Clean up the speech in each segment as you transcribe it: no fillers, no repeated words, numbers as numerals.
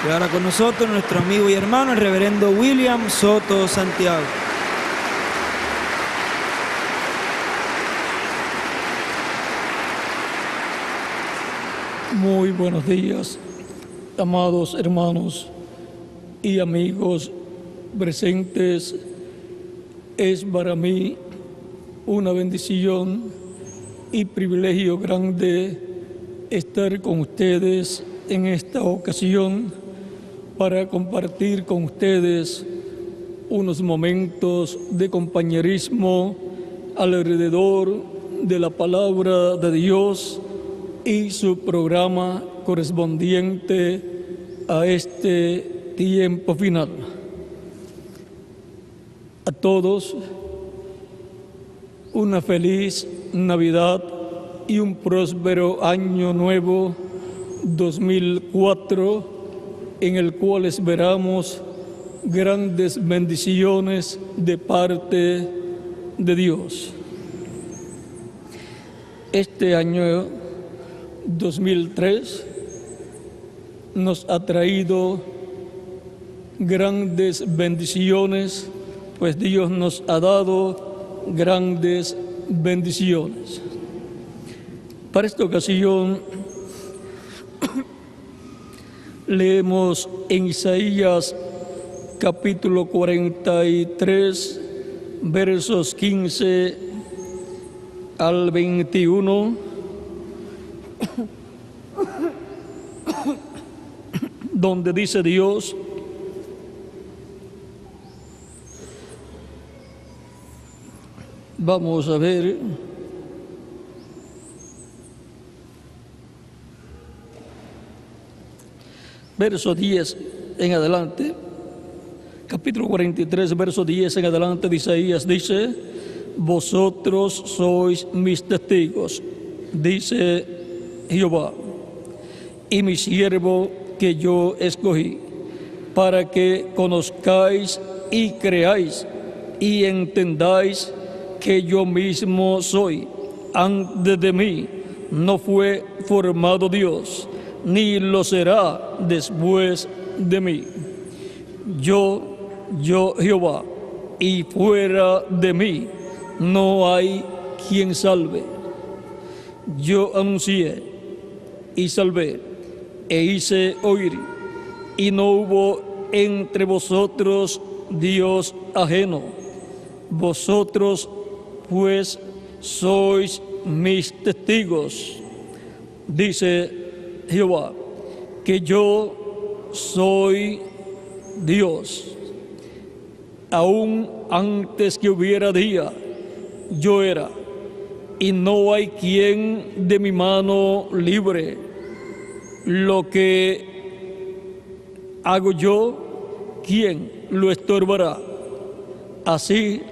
Y ahora con nosotros nuestro amigo y hermano, el reverendo William Soto Santiago. Muy buenos días, amados hermanos y amigos presentes. Es para mí una bendición y privilegio grande estar con ustedes en esta ocasión para compartir con ustedes unos momentos de compañerismo alrededor de la palabra de Dios y su programa correspondiente a este tiempo final. A todos, una feliz Navidad y un próspero año nuevo 2004, en el cual esperamos grandes bendiciones de parte de Dios. Este año 2003 nos ha traído grandes bendiciones, pues Dios nos ha dado grandes bendiciones. Para esta ocasión leemos en Isaías capítulo 43, versos 15 al 21, donde dice Dios: vamos a ver. Verso 10 en adelante, capítulo 43, verso 10 en adelante de Isaías, dice: vosotros sois mis testigos, dice Jehová, y mi siervo que yo escogí, para que conozcáis y creáis y entendáis que yo mismo soy. Antes de mí no fue formado Dios, ni lo será después de mí. Yo Jehová, y fuera de mí no hay quien salve. Yo anuncié y salvé, e hice oír, y no hubo entre vosotros Dios ajeno. Vosotros pues sois mis testigos, dice Jehová, que yo soy Dios. Aún antes que hubiera día, yo era, y no hay quien de mi mano libre. Lo que hago yo, ¿quién lo estorbará? Así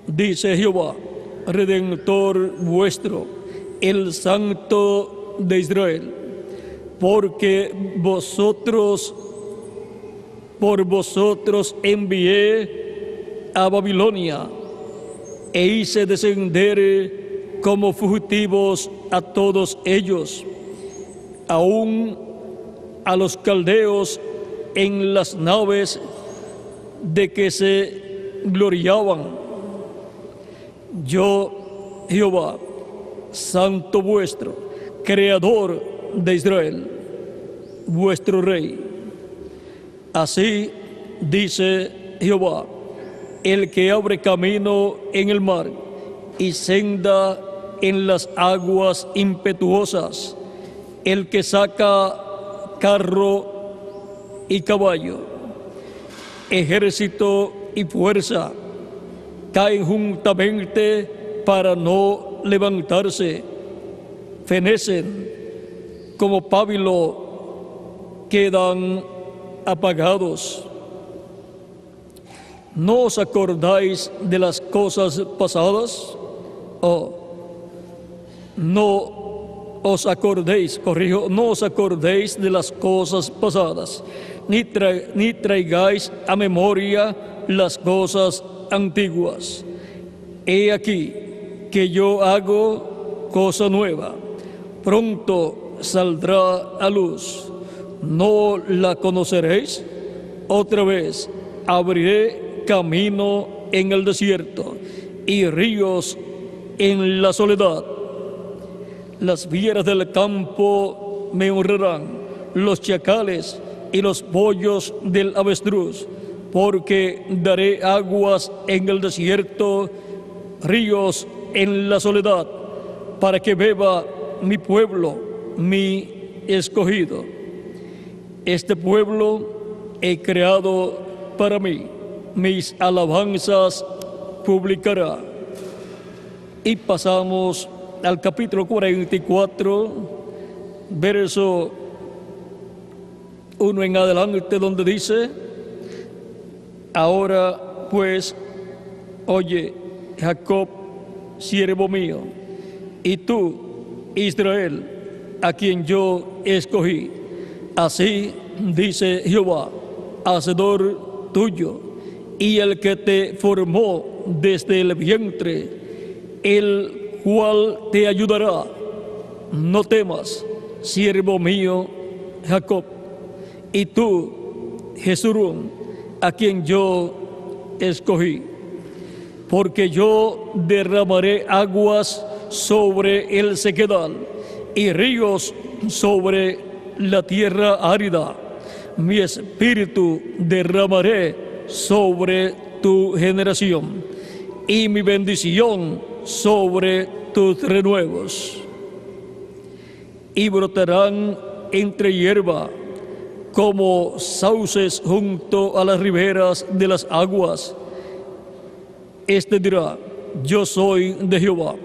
dice Jehová, Redentor vuestro, el Santo de Israel. Porque por vosotros envié a Babilonia, e hice descender como fugitivos a todos ellos, aún a los caldeos en las naves de que se gloriaban. Yo, Jehová, Santo vuestro, Creador de Israel, vuestro Rey. Así dice Jehová, el que abre camino en el mar y senda en las aguas impetuosas, el que saca carro y caballo, ejército y fuerza, caen juntamente para no levantarse, fenecen como pábilo, quedan apagados. ¿No os acordáis de las cosas pasadas? No os acordéis de las cosas pasadas, ni traigáis a memoria las cosas antiguas. He aquí que yo hago cosa nueva, pronto saldrá a luz. no la conoceréis. Otra vez abriré camino en el desierto y ríos en la soledad. Las fieras del campo me honrarán, los chacales y los pollos del avestruz, porque daré aguas en el desierto, ríos en la soledad, para que beba mi pueblo, mi escogido. Este pueblo he creado para mí, mis alabanzas publicará. Y pasamos al capítulo 44, verso 1 en adelante, donde dice: ahora pues, oye, Jacob, siervo mío, y tú, Israel, a quien yo escogí. Así dice Jehová, hacedor tuyo, y el que te formó desde el vientre, el cual te ayudará. No temas, siervo mío, Jacob, y tú, Jesurún, a quien yo escogí. Porque yo derramaré aguas sobre el sequedal y ríos sobre la tierra árida. Mi espíritu derramaré sobre tu generación y mi bendición sobre tus renuevos. Y brotarán entre hierba como sauces junto a las riberas de las aguas. Este dirá: yo soy de Jehová.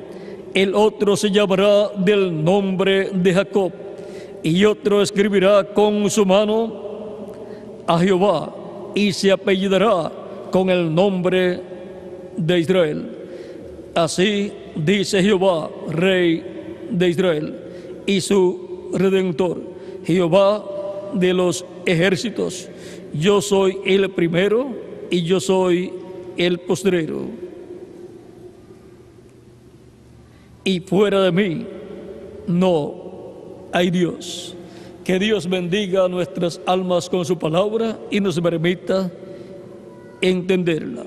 El otro se llamará del nombre de Jacob, y otro escribirá con su mano a Jehová, y se apellidará con el nombre de Israel. Así dice Jehová, Rey de Israel, y su Redentor, Jehová de los ejércitos: yo soy el primero y yo soy el postrero, y fuera de mí no hay Dios. Que Dios bendiga nuestras almas con su palabra y nos permita entenderla.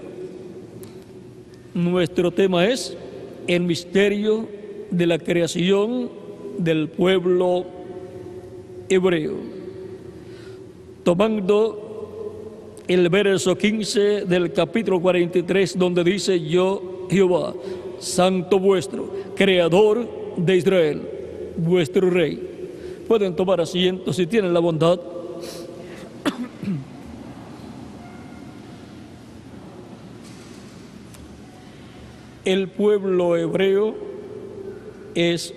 Nuestro tema es el misterio de la creación del pueblo hebreo. Tomando el verso 15 del capítulo 43, donde dice: yo, Jehová, santo vuestro, creador de Israel, vuestro rey. Pueden tomar asiento si tienen la bondad. El pueblo hebreo es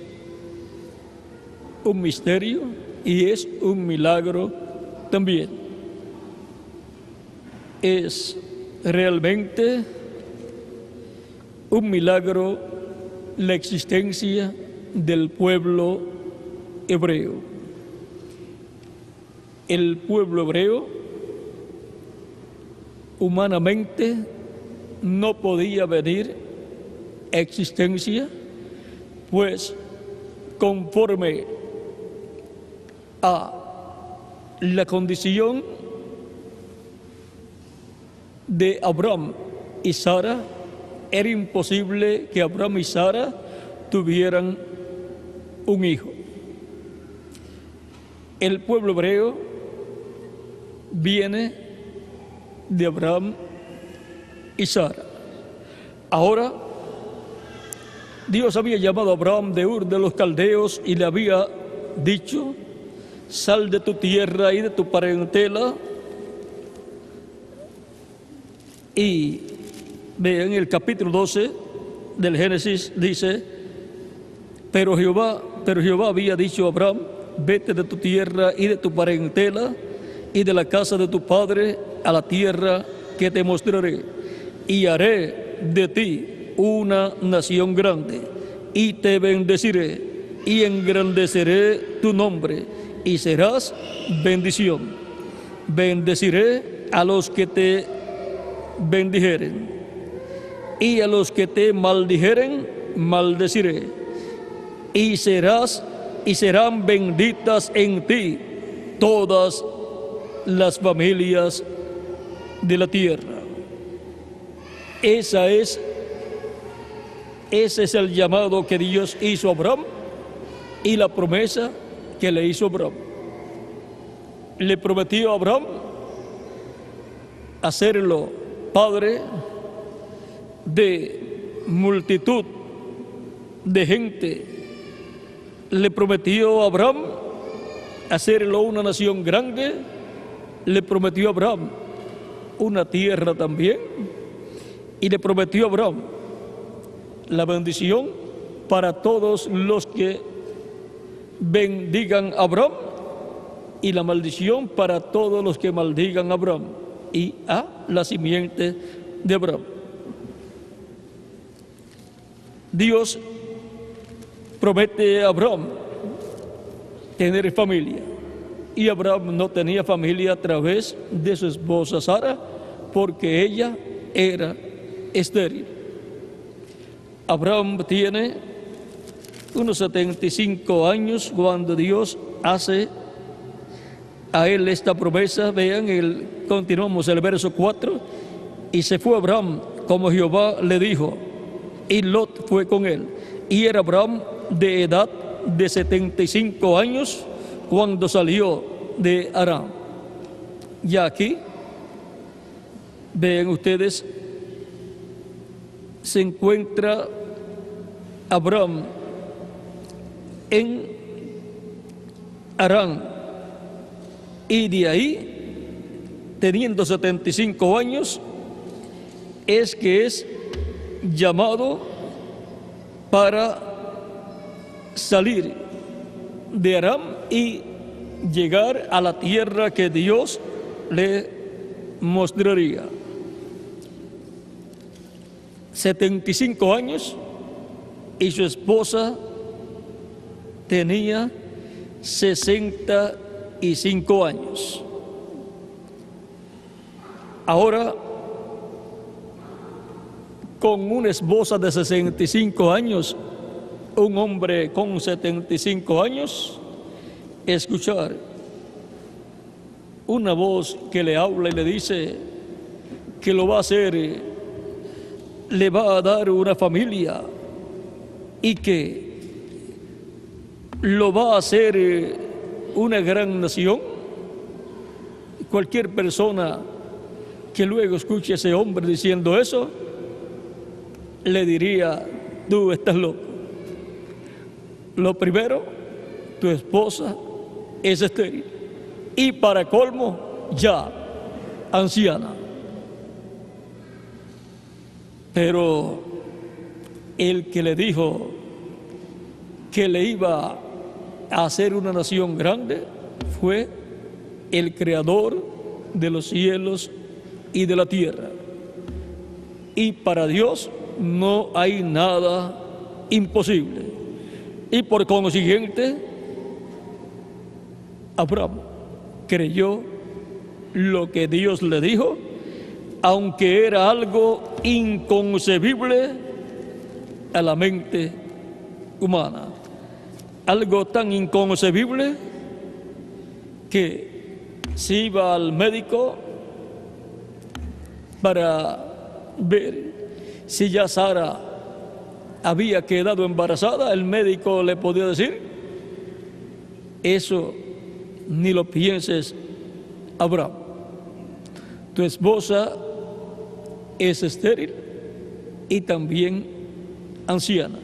un misterio y es un milagro también. Es realmente un milagro la existencia del pueblo hebreo. El pueblo hebreo humanamente no podía venir a existencia, pues conforme a la condición de Abraham y Sara, era imposible que Abraham y Sara tuvieran un hijo. El pueblo hebreo viene de Abraham y Sara. Ahora, Dios había llamado a Abraham de Ur de los Caldeos y le había dicho: sal de tu tierra y de tu parentela. Y vean el capítulo 12 del Génesis, dice: pero Jehová había dicho a Abraham: vete de tu tierra y de tu parentela y de la casa de tu padre a la tierra que te mostraré, y haré de ti una nación grande, y te bendeciré, y engrandeceré tu nombre, y serás bendición. Bendeciré a los que te bendijeren, y a los que te maldijeren, maldeciré. Y serán benditas en ti todas las familias de la tierra. Ese es el llamado que Dios hizo a Abraham y la promesa que le hizo a Abraham. Le prometió a Abraham hacerlo padre de multitud de gente. Le prometió a Abraham hacerlo una nación grande. Le prometió a Abraham una tierra también. Y le prometió a Abraham la bendición para todos los que bendigan a Abraham y la maldición para todos los que maldigan a Abraham y a la simiente de Abraham. Dios promete a Abraham tener familia, y Abraham no tenía familia a través de su esposa Sara porque ella era estéril. Abraham tiene unos 75 años cuando Dios hace a él esta promesa. Vean, continuamos el verso 4. Y se fue Abraham como Jehová le dijo, y Lot fue con él. Y era Abraham de edad de 75 años cuando salió de Harán. Y aquí, vean ustedes, se encuentra Abraham en Harán, y de ahí, teniendo 75 años, es que es llamado para salir de Harán y llegar a la tierra que Dios le mostraría. 75 años, y su esposa tenía 65 años. Ahora, con una esposa de 65 años, un hombre con 75 años, escuchar una voz que le habla y le dice que lo va a hacer, le va a dar una familia y que lo va a hacer una gran nación. Cualquier persona que luego escuche a ese hombre diciendo eso, le diría: tú estás loco. Lo primero, tu esposa es estéril y para colmo ya anciana. Pero el que le dijo que le iba a hacer una nación grande fue el creador de los cielos y de la tierra. Y para Dios no hay nada imposible. Y por consiguiente, Abraham creyó lo que Dios le dijo, aunque era algo inconcebible a la mente humana. Algo tan inconcebible que si iba al médico para ver si ya Sara había quedado embarazada, el médico le podía decir: eso ni lo pienses, Abraham. Tu esposa es estéril y también anciana,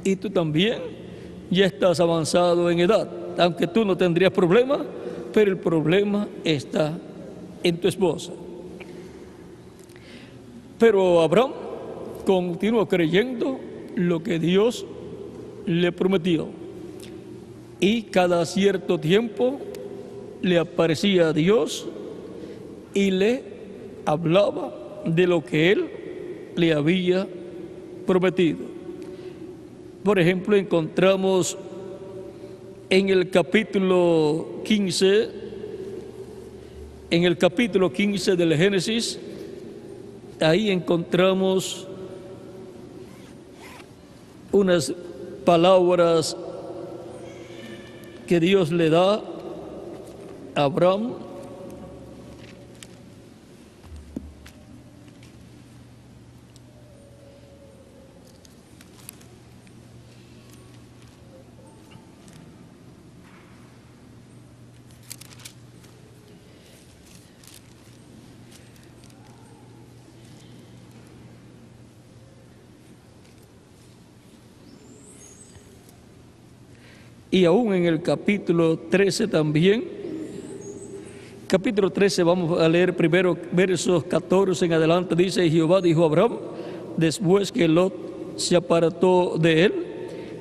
y tú también ya estás avanzado en edad, aunque tú no tendrías problema, pero el problema está en tu esposa. Pero Abraham continuó creyendo lo que Dios le prometió, y cada cierto tiempo le aparecía a Dios y le hablaba de lo que Él le había prometido. Por ejemplo, encontramos en el capítulo 15, del Génesis, ahí encontramos unas palabras que Dios le da Abraham y aún en el capítulo 13 también, capítulo 13 vamos a leer primero versos 14 en adelante, dice: y Jehová dijo a Abraham, después que Lot se apartó de él,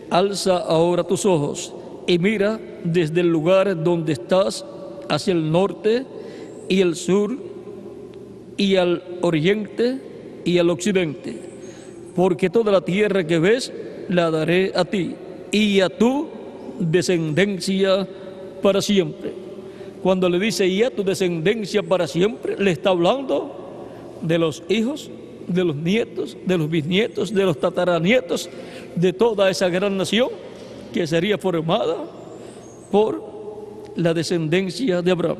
alza ahora tus ojos y mira desde el lugar donde estás hacia el norte y el sur y al oriente y al occidente, porque toda la tierra que ves la daré a ti y a tu descendencia para siempre. Cuando le dice y a tu descendencia para siempre, le está hablando de los hijos, de los nietos, de los bisnietos, de los tataranietos, de toda esa gran nación que sería formada por la descendencia de Abraham.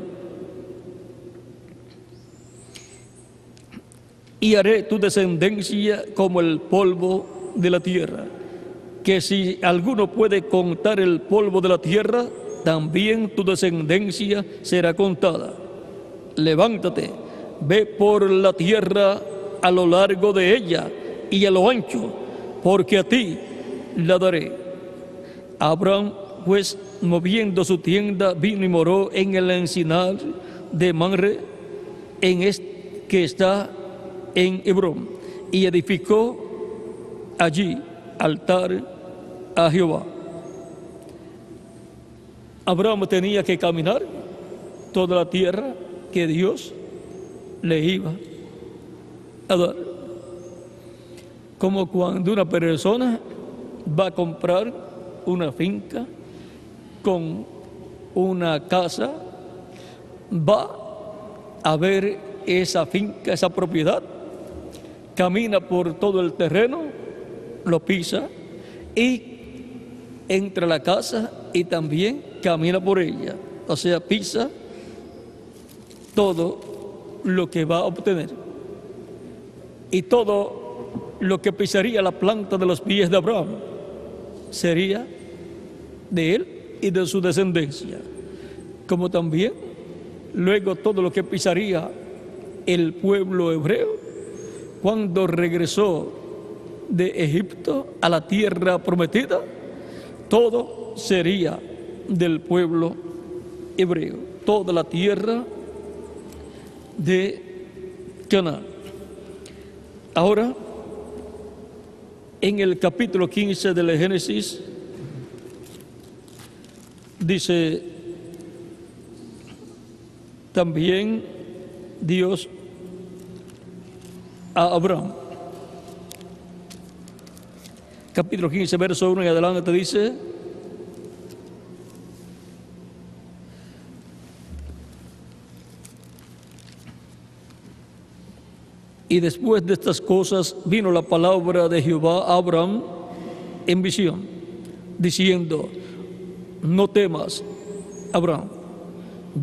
Y haré tu descendencia como el polvo de la tierra, que si alguno puede contar el polvo de la tierra, también tu descendencia será contada. Levántate, ve por la tierra a lo largo de ella y a lo ancho, porque a ti la daré. Abraham, pues, moviendo su tienda, vino y moró en el encinar de Mamre, que está en Hebrón, y edificó allí altar a Jehová. Abraham tenía que caminar toda la tierra que Dios le iba a dar. Como cuando una persona va a comprar una finca con una casa, va a ver esa finca, esa propiedad, camina por todo el terreno, lo pisa y entra a la casa y también camina por ella. O sea, pisa todo lo que va a obtener. Y todo lo que pisaría la planta de los pies de Abraham sería de él y de su descendencia. Como también luego todo lo que pisaría el pueblo hebreo cuando regresó de Egipto a la tierra prometida, todo sería del pueblo hebreo, toda la tierra de Canaán. Ahora, en el capítulo 15 del Génesis, dice también Dios a Abraham. Capítulo 15, verso 1 en adelante dice: y después de estas cosas vino la palabra de Jehová a Abraham en visión, diciendo: no temas, Abraham,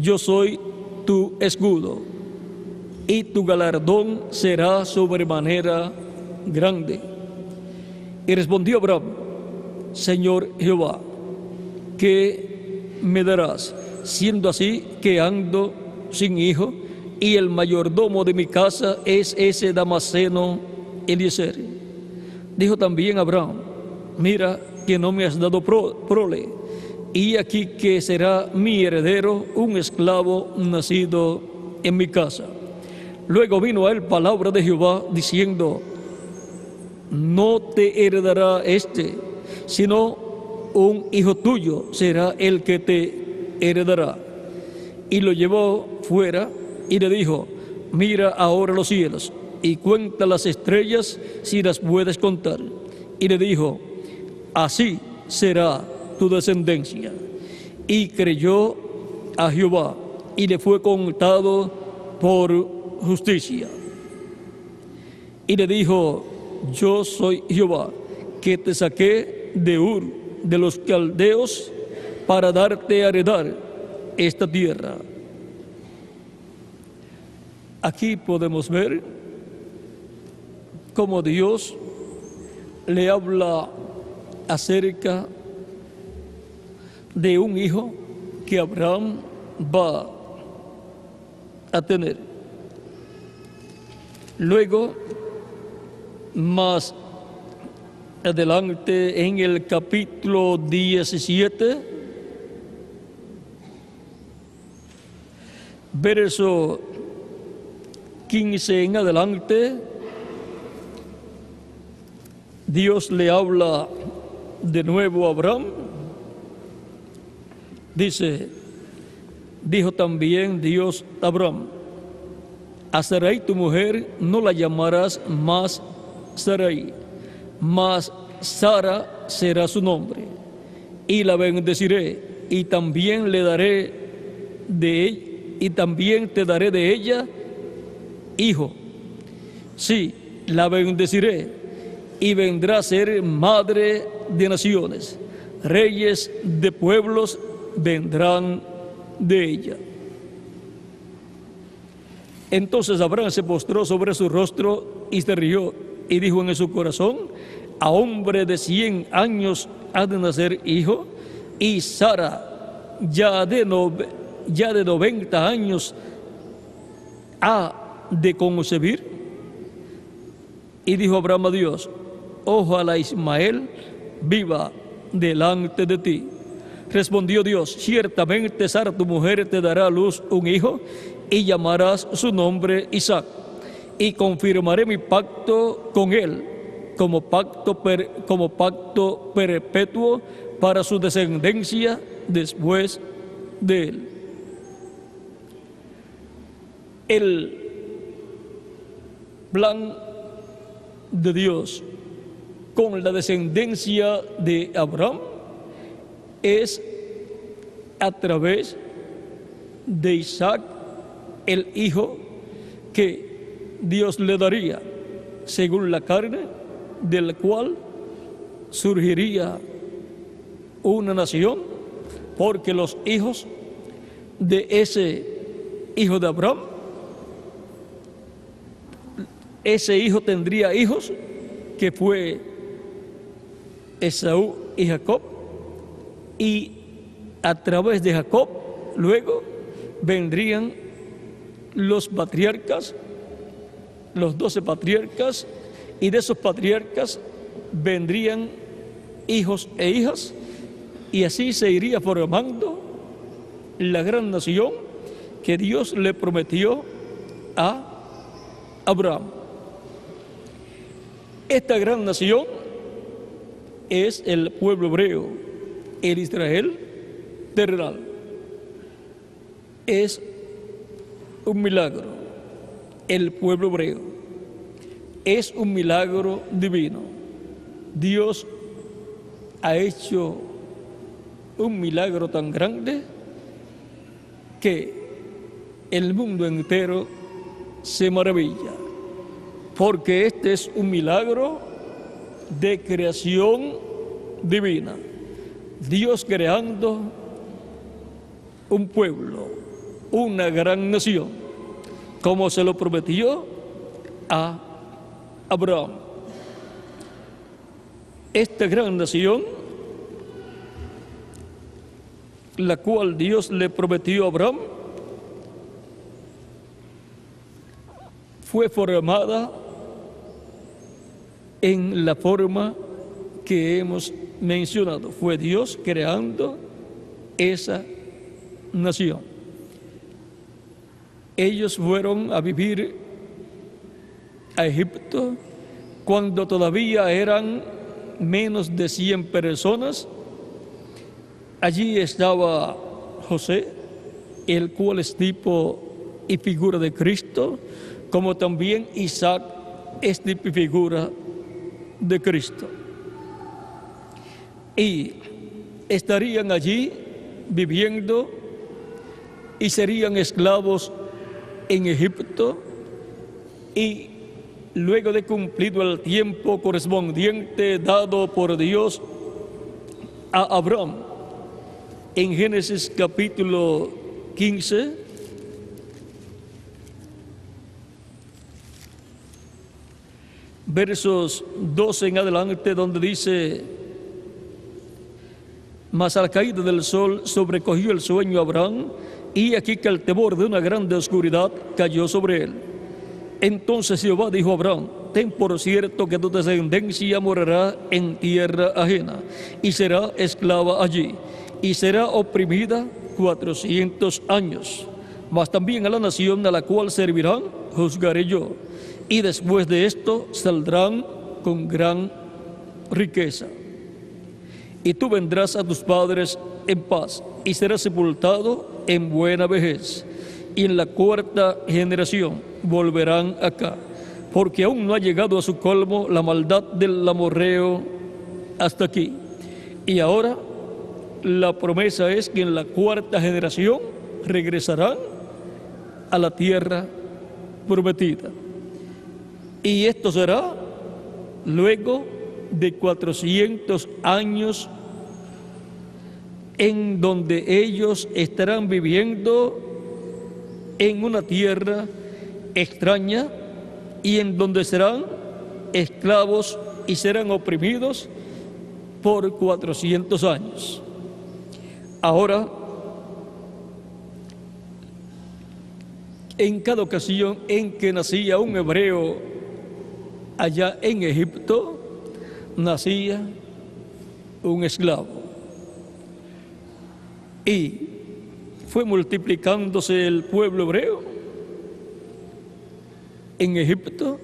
yo soy tu escudo, y tu galardón será sobremanera grande. Y respondió Abraham: Señor Jehová, ¿qué me darás, siendo así que ando sin hijo, y el mayordomo de mi casa es ese Damaseno Eliezer? Dijo también Abraham: mira que no me has dado prole, y aquí que será mi heredero un esclavo nacido en mi casa. Luego vino a él palabra de Jehová diciendo: no te heredará sino un hijo tuyo será el que te heredará. Y lo llevó fuera y le dijo: mira ahora los cielos y cuenta las estrellas si las puedes contar. Y le dijo: así será tu descendencia. Y creyó a Jehová y le fue contado por justicia. Y le dijo: yo soy Jehová, que te saqué de Ur de los caldeos para darte a heredar esta tierra. Aquí podemos ver cómo Dios le habla acerca de un hijo que Abraham va a tener. Luego, más adelante en el capítulo 17, verso 15 en adelante, Dios le habla de nuevo a Abraham. Dijo también Dios a Abraham: a Sarai tu mujer no la llamarás más Sarai, mas Sara será su nombre, y la bendeciré, y también le daré de ella, y también te daré de ella hijo. Sí, la bendeciré, y vendrá a ser madre de naciones, reyes de pueblos vendrán de ella. Entonces Abraham se postró sobre su rostro y se rió, y dijo en su corazón: a hombre de 100 años ha de nacer hijo, y Sara ya de 90 años ha de concebir. Y dijo Abraham a Dios: ojalá Ismael viva delante de ti. Respondió Dios: ciertamente Sara tu mujer te dará a luz un hijo, y llamarás su nombre Isaac, y confirmaré mi pacto con él como pacto perpetuo para su descendencia después de él. El plan de Dios con la descendencia de Abraham es a través de Isaac, el hijo que Dios le daría según la carne, del cual surgiría una nación, porque los hijos de ese hijo de Abraham, ese hijo tendría hijos que fue Esaú y Jacob, y a través de Jacob luego vendrían los patriarcas, los 12 patriarcas, y de esos patriarcas vendrían hijos e hijas, y así se iría formando la gran nación que Dios le prometió a Abraham. Esta gran nación es el pueblo hebreo, el Israel terrenal. Es un milagro. El pueblo hebreo es un milagro divino. Dios ha hecho un milagro tan grande que el mundo entero se maravilla, porque este es un milagro de creación divina. Dios creando un pueblo, una gran nación, como se lo prometió a Abraham. Esta gran nación, la cual Dios le prometió a Abraham, fue formada en la forma que hemos mencionado. Fue Dios creando esa nación. Ellos fueron a vivir a Egipto cuando todavía eran menos de 100 personas. Allí estaba José, el cual es tipo y figura de Cristo, como también Isaac es tipo y figura de Cristo. Y estarían allí viviendo y serían esclavos en Egipto, y luego de cumplido el tiempo correspondiente dado por Dios a Abraham, en Génesis capítulo 15, versos 12 en adelante, donde dice: mas a la caída del sol sobrecogió el sueño a Abraham, y aquí que el temor de una grande oscuridad cayó sobre él. Entonces Jehová dijo a Abraham: ten por cierto que tu descendencia morará en tierra ajena, y será esclava allí, y será oprimida 400 años. Mas también a la nación a la cual servirán, juzgaré yo, y después de esto saldrán con gran riqueza. Y tú vendrás a tus padres en paz, y serás sepultado en buena vejez. Y en la cuarta generación volverán acá, porque aún no ha llegado a su colmo la maldad del amorreo hasta aquí. Y ahora la promesa es que en la cuarta generación regresarán a la tierra prometida. Y esto será luego de 400 años en donde ellos estarán viviendo en una tierra extraña y en donde serán esclavos y serán oprimidos por 400 años. Ahora, en cada ocasión en que nacía un hebreo allá en Egipto, nacía un esclavo. Y fue multiplicándose el pueblo hebreo en Egipto,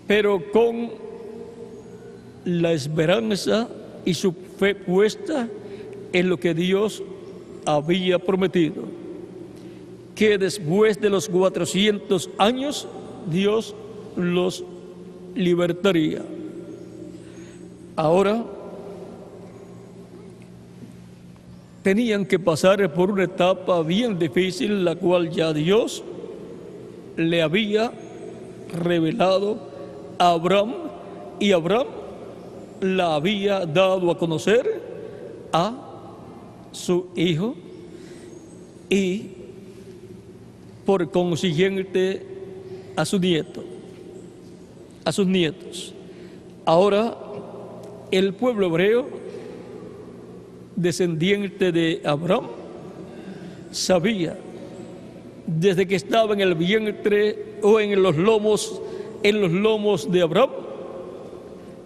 pero con la esperanza y su fe puesta en lo que Dios había prometido, que después de los 400 años Dios los libertaría. Ahora tenían que pasar por una etapa bien difícil, la cual ya Dios le había revelado a Abraham, y Abraham la había dado a conocer a su hijo y por consiguiente a su nieto, a sus nietos. Ahora el pueblo hebreo, descendiente de Abraham, sabía desde que estaba en el vientre o en los lomos de Abraham,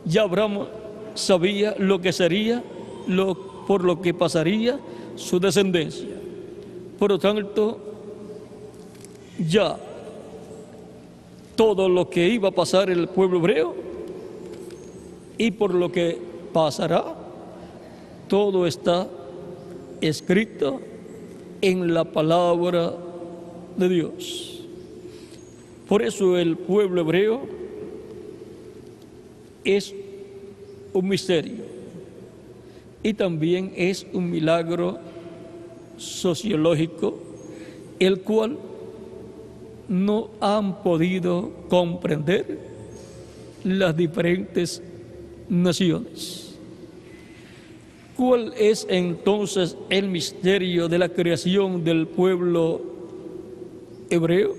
ya Abraham sabía lo que sería, por lo que pasaría su descendencia. Por lo tanto, ya todo lo que iba a pasar el pueblo hebreo y por lo que pasará, todo está escrito en la palabra de Dios. Por eso el pueblo hebreo es un misterio y también es un milagro sociológico, el cual no han podido comprender las diferentes naciones. ¿Cuál es entonces el misterio de la creación del pueblo hebreo?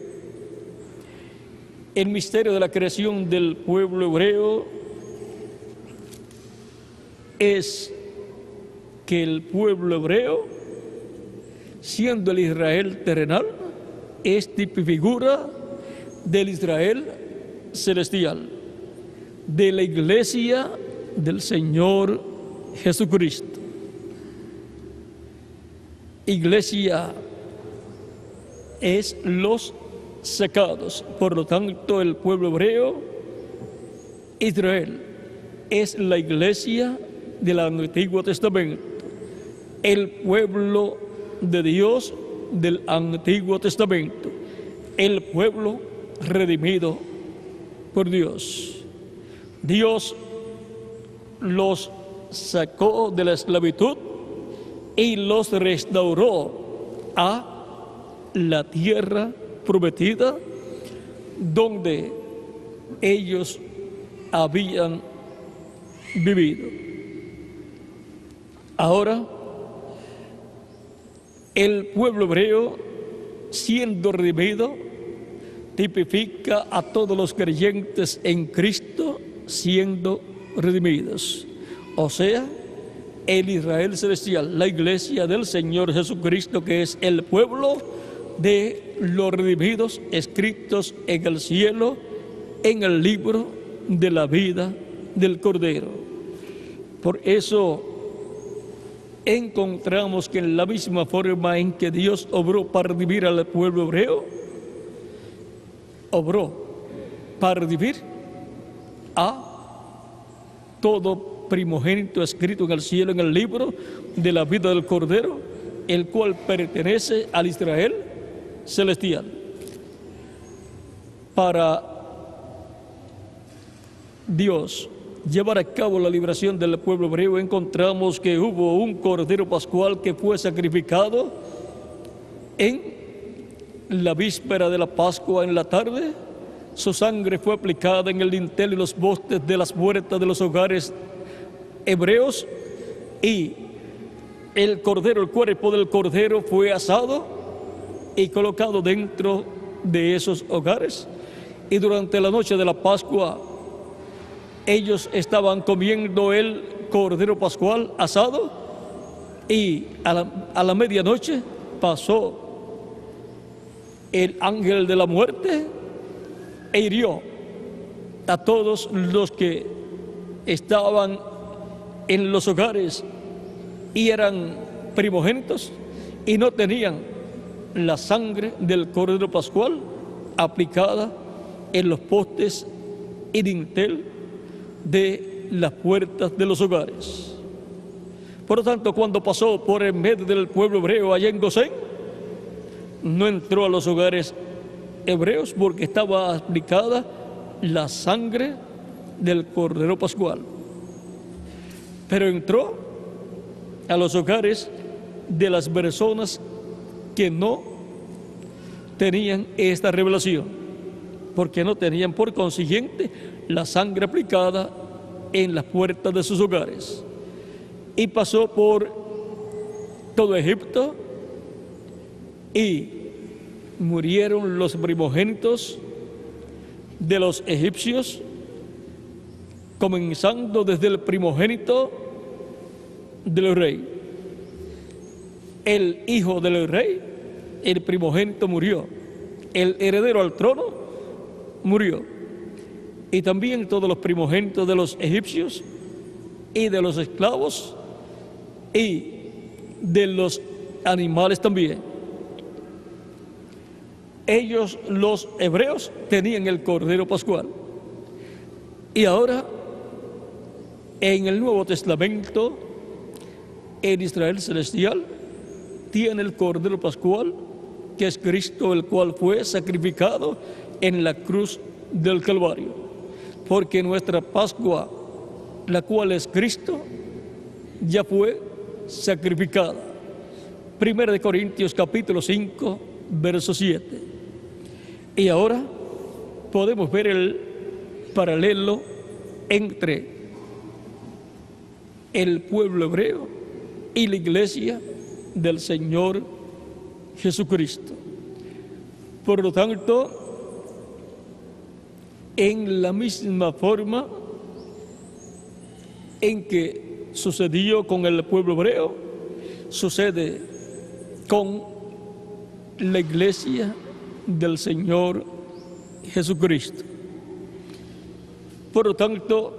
El misterio de la creación del pueblo hebreo es que el pueblo hebreo, siendo el Israel terrenal, es figura del Israel celestial, de la iglesia del Señor Jesucristo. Iglesia es los sacados. Por lo tanto, el pueblo hebreo, Israel, es la iglesia del Antiguo Testamento, el pueblo de Dios del Antiguo Testamento, el pueblo redimido por Dios. Dios los sacó de la esclavitud y los restauró a la tierra prometida donde ellos habían vivido. Ahora, el pueblo hebreo, siendo redimido, tipifica a todos los creyentes en Cristo siendo redimidos. O sea, el Israel celestial, la iglesia del Señor Jesucristo, que es el pueblo de los redimidos, escritos en el cielo, en el libro de la vida del Cordero. Por eso encontramos que en la misma forma en que Dios obró para redimir al pueblo hebreo, obró para redimir a todo primogénito escrito en el cielo, en el libro de la vida del Cordero, el cual pertenece al Israel celestial. Para Dios llevar a cabo la liberación del pueblo hebreo, encontramos que hubo un cordero pascual que fue sacrificado en la víspera de la Pascua en la tarde. Su sangre fue aplicada en el dintel y los postes de las puertas de los hogares hebreos, y el cordero, el cuerpo del cordero fue asado y colocado dentro de esos hogares. Y durante la noche de la Pascua ellos estaban comiendo el cordero pascual asado, y a la medianoche pasó el ángel de la muerte e hirió a todos los que estaban en los hogares y eran primogénitos y no tenían la sangre del cordero pascual aplicada en los postes y dintel de las puertas de los hogares. Por lo tanto, cuando pasó por en medio del pueblo hebreo allá en Gosén, no entró a los hogares hebreos porque estaba aplicada la sangre del cordero pascual, pero entró a los hogares de las personas que no tenían esta revelación, porque no tenían por consiguiente la sangre aplicada en las puertas de sus hogares. Y pasó por todo Egipto, y murieron los primogénitos de los egipcios, comenzando desde el primogénito del rey. El hijo del rey, el primogénito, murió. El heredero al trono murió. Y también todos los primogénitos de los egipcios y de los esclavos y de los animales también. Ellos, los hebreos, tenían el cordero pascual. Y ahora, en el Nuevo Testamento, el Israel celestial tiene el cordero pascual, que es Cristo, el cual fue sacrificado en la cruz del Calvario. Porque nuestra Pascua, la cual es Cristo, ya fue sacrificada. 1 Corintios capítulo 5, verso 7. Y ahora podemos ver el paralelo entre el pueblo hebreo y la iglesia del Señor Jesucristo. Por lo tanto, en la misma forma en que sucedió con el pueblo hebreo, sucede con la iglesia del Señor Jesucristo. Por lo tanto,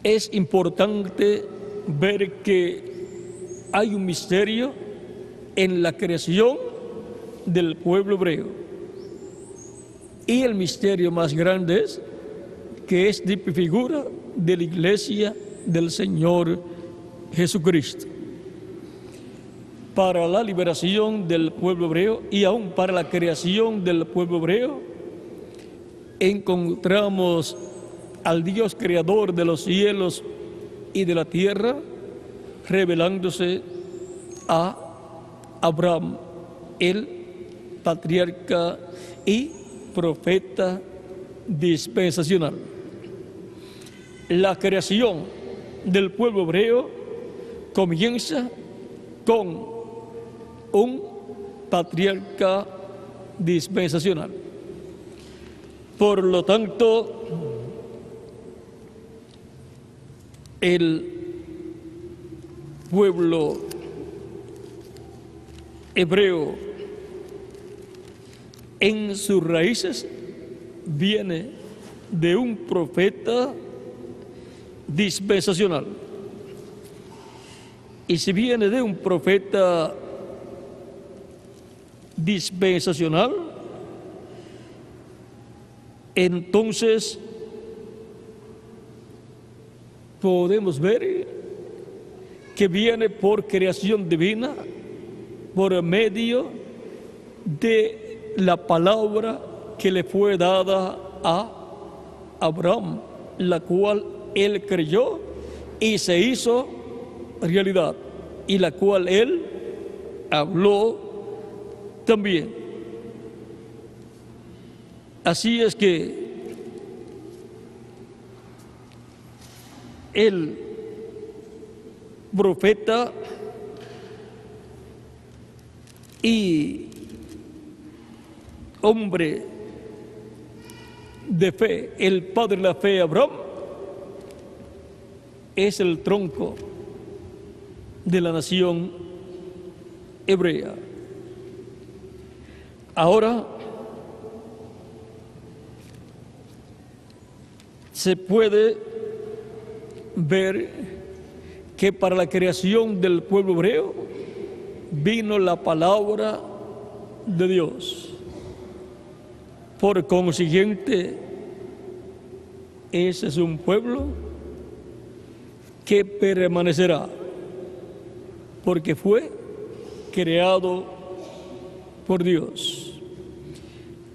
es importante ver que hay un misterio en la creación del pueblo hebreo. Y el misterio más grande es que es de figura de la iglesia del Señor Jesucristo. Para la liberación del pueblo hebreo y aún para la creación del pueblo hebreo, encontramos al Dios creador de los cielos y de la tierra revelándose a Abraham, el patriarca y profeta dispensacional. La creación del pueblo hebreo comienza con un patriarca dispensacional. Por lo tanto, el pueblo hebreo en sus raíces viene de un profeta dispensacional. Y si viene de un profeta dispensacional, entonces podemos ver que viene por creación divina, por medio de la palabra que le fue dada a Abraham, la cual él creyó y se hizo realidad, y la cual él habló también. Así es que el profeta y hombre de fe, el padre de la fe, Abraham, es el tronco de la nación hebrea. Ahora se puede ver que para la creación del pueblo hebreo vino la palabra de Dios. Por consiguiente, ese es un pueblo que permanecerá, porque fue creado por Dios.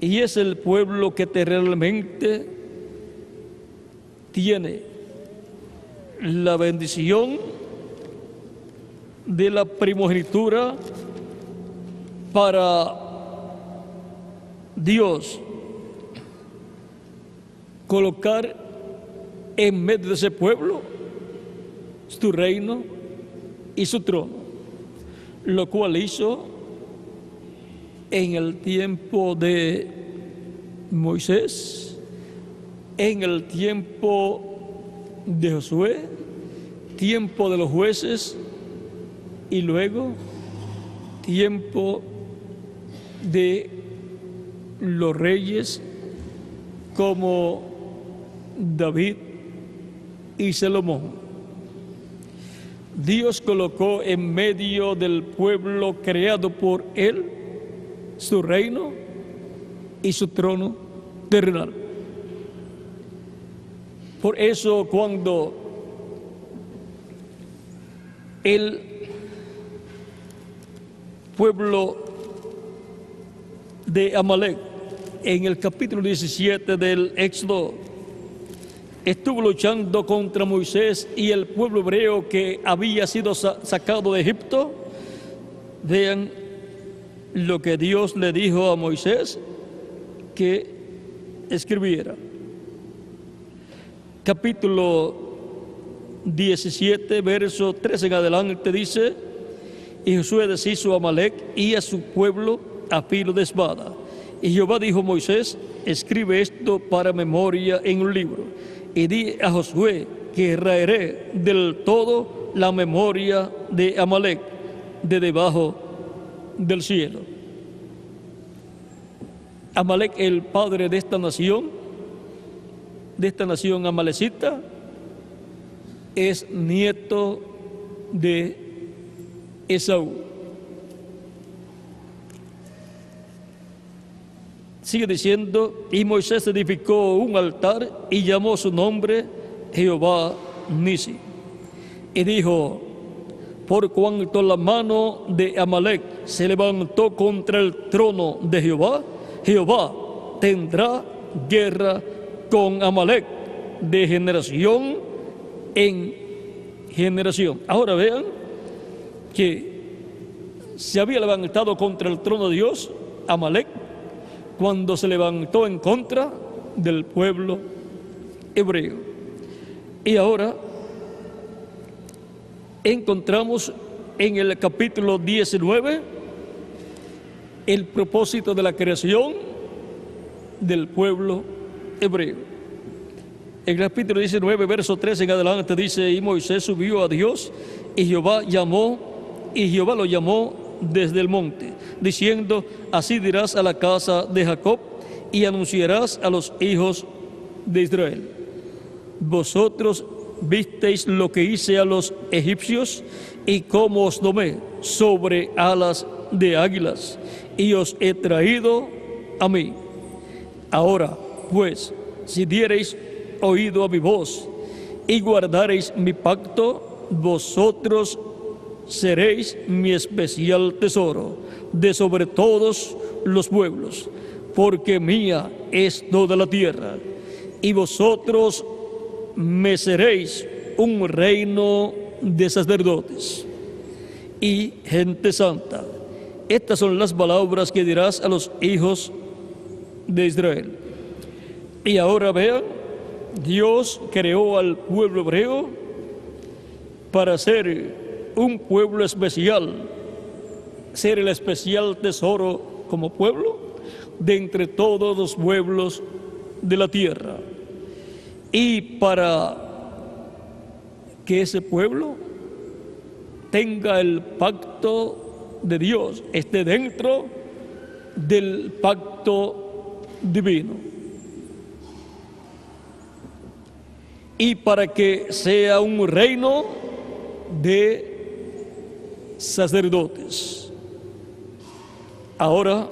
Y es el pueblo que terrenalmente tiene la bendición de la primogenitura para Dios colocar en medio de ese pueblo su reino y su trono, lo cual hizo en el tiempo de Moisés, en el tiempo de Josué, tiempo de los jueces y luego tiempo de los reyes como David y Salomón. Dios colocó en medio del pueblo creado por él su reino y su trono terrenal. Por eso cuando el pueblo de Amalek en el capítulo 17 del Éxodo estuvo luchando contra Moisés y el pueblo hebreo que había sido sacado de Egipto, vean lo que Dios le dijo a Moisés que escribiera. Capítulo 17, verso 13 en adelante dice: y Josué deshizo a Amalek y a su pueblo a filo de espada. Y Jehová dijo a Moisés: escribe esto para memoria en un libro, y di a Josué que raeré del todo la memoria de Amalek de debajo del cielo. Amalek, el padre de esta nación amalecita, es nieto de Esaú. Sigue diciendo: y Moisés edificó un altar y llamó su nombre Jehová Nisi. Y dijo: por cuanto la mano de Amalek se levantó contra el trono de Jehová, Jehová tendrá guerra con Amalek de generación en generación. Ahora vean que se había levantado contra el trono de Dios Amalek cuando se levantó en contra del pueblo hebreo. Y ahora encontramos en el capítulo 19 el propósito de la creación del pueblo hebreo. En el capítulo 19, verso 13 en adelante dice: y Moisés subió a Dios, y Jehová lo llamó desde el monte, diciendo: así dirás a la casa de Jacob, y anunciarás a los hijos de Israel: vosotros visteis lo que hice a los egipcios, y cómo os tomé sobre alas de águilas, y os he traído a mí. Ahora, pues, si diereis oído a mi voz, y guardareis mi pacto, vosotros seréis mi especial tesoro de sobre todos los pueblos, porque mía es toda la tierra, y vosotros me seréis un reino de sacerdotes y gente santa. Estas son las palabras que dirás a los hijos de Israel. Y ahora vean, Dios creó al pueblo hebreo para ser un pueblo especial, ser el especial tesoro como pueblo de entre todos los pueblos de la tierra. Y para que ese pueblo tenga el pacto de Dios, esté dentro del pacto divino. Y para que sea un reino de sacerdotes. Ahora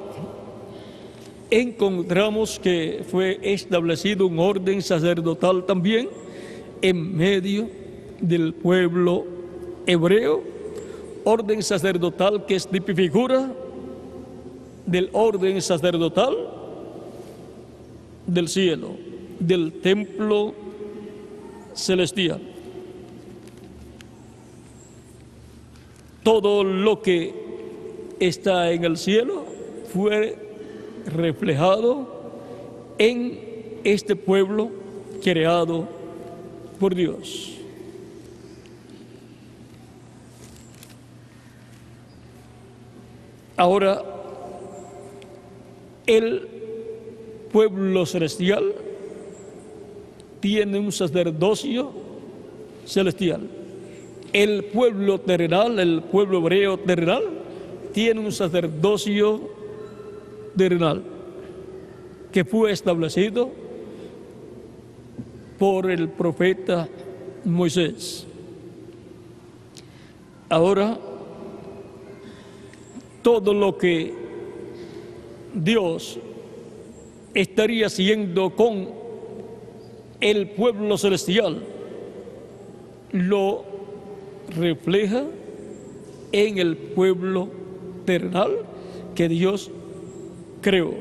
encontramos que fue establecido un orden sacerdotal también en medio del pueblo hebreo, orden sacerdotal que es tipifigura del orden sacerdotal del cielo, del templo celestial. Todo lo que está en el cielo fue reflejado en este pueblo creado por Dios. Ahora, el pueblo celestial tiene un sacerdocio celestial. El pueblo terrenal, el pueblo hebreo terrenal, tiene un sacerdocio terrenal que fue establecido por el profeta Moisés. Ahora, todo lo que Dios estaría haciendo con el pueblo celestial lo refleja en el pueblo terrenal que Dios creó.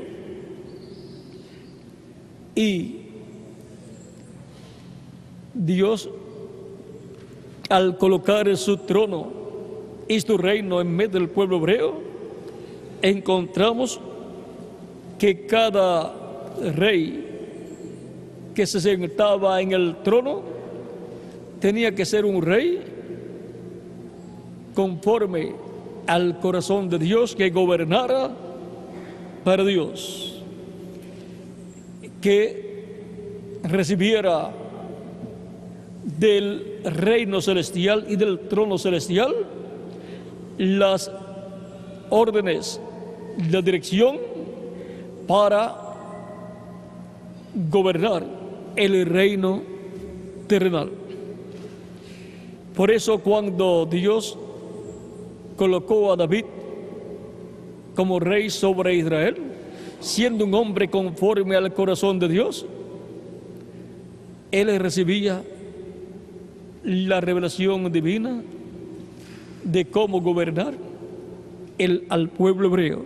Y Dios, al colocar su trono y su reino en medio del pueblo hebreo, encontramos que cada rey que se sentaba en el trono tenía que ser un rey conforme al corazón de Dios, que gobernara para Dios, que recibiera del reino celestial y del trono celestial las órdenes, la dirección para gobernar el reino terrenal. Por eso, cuando Dios colocó a David como rey sobre Israel, siendo un hombre conforme al corazón de Dios, él recibía la revelación divina de cómo gobernar al pueblo hebreo,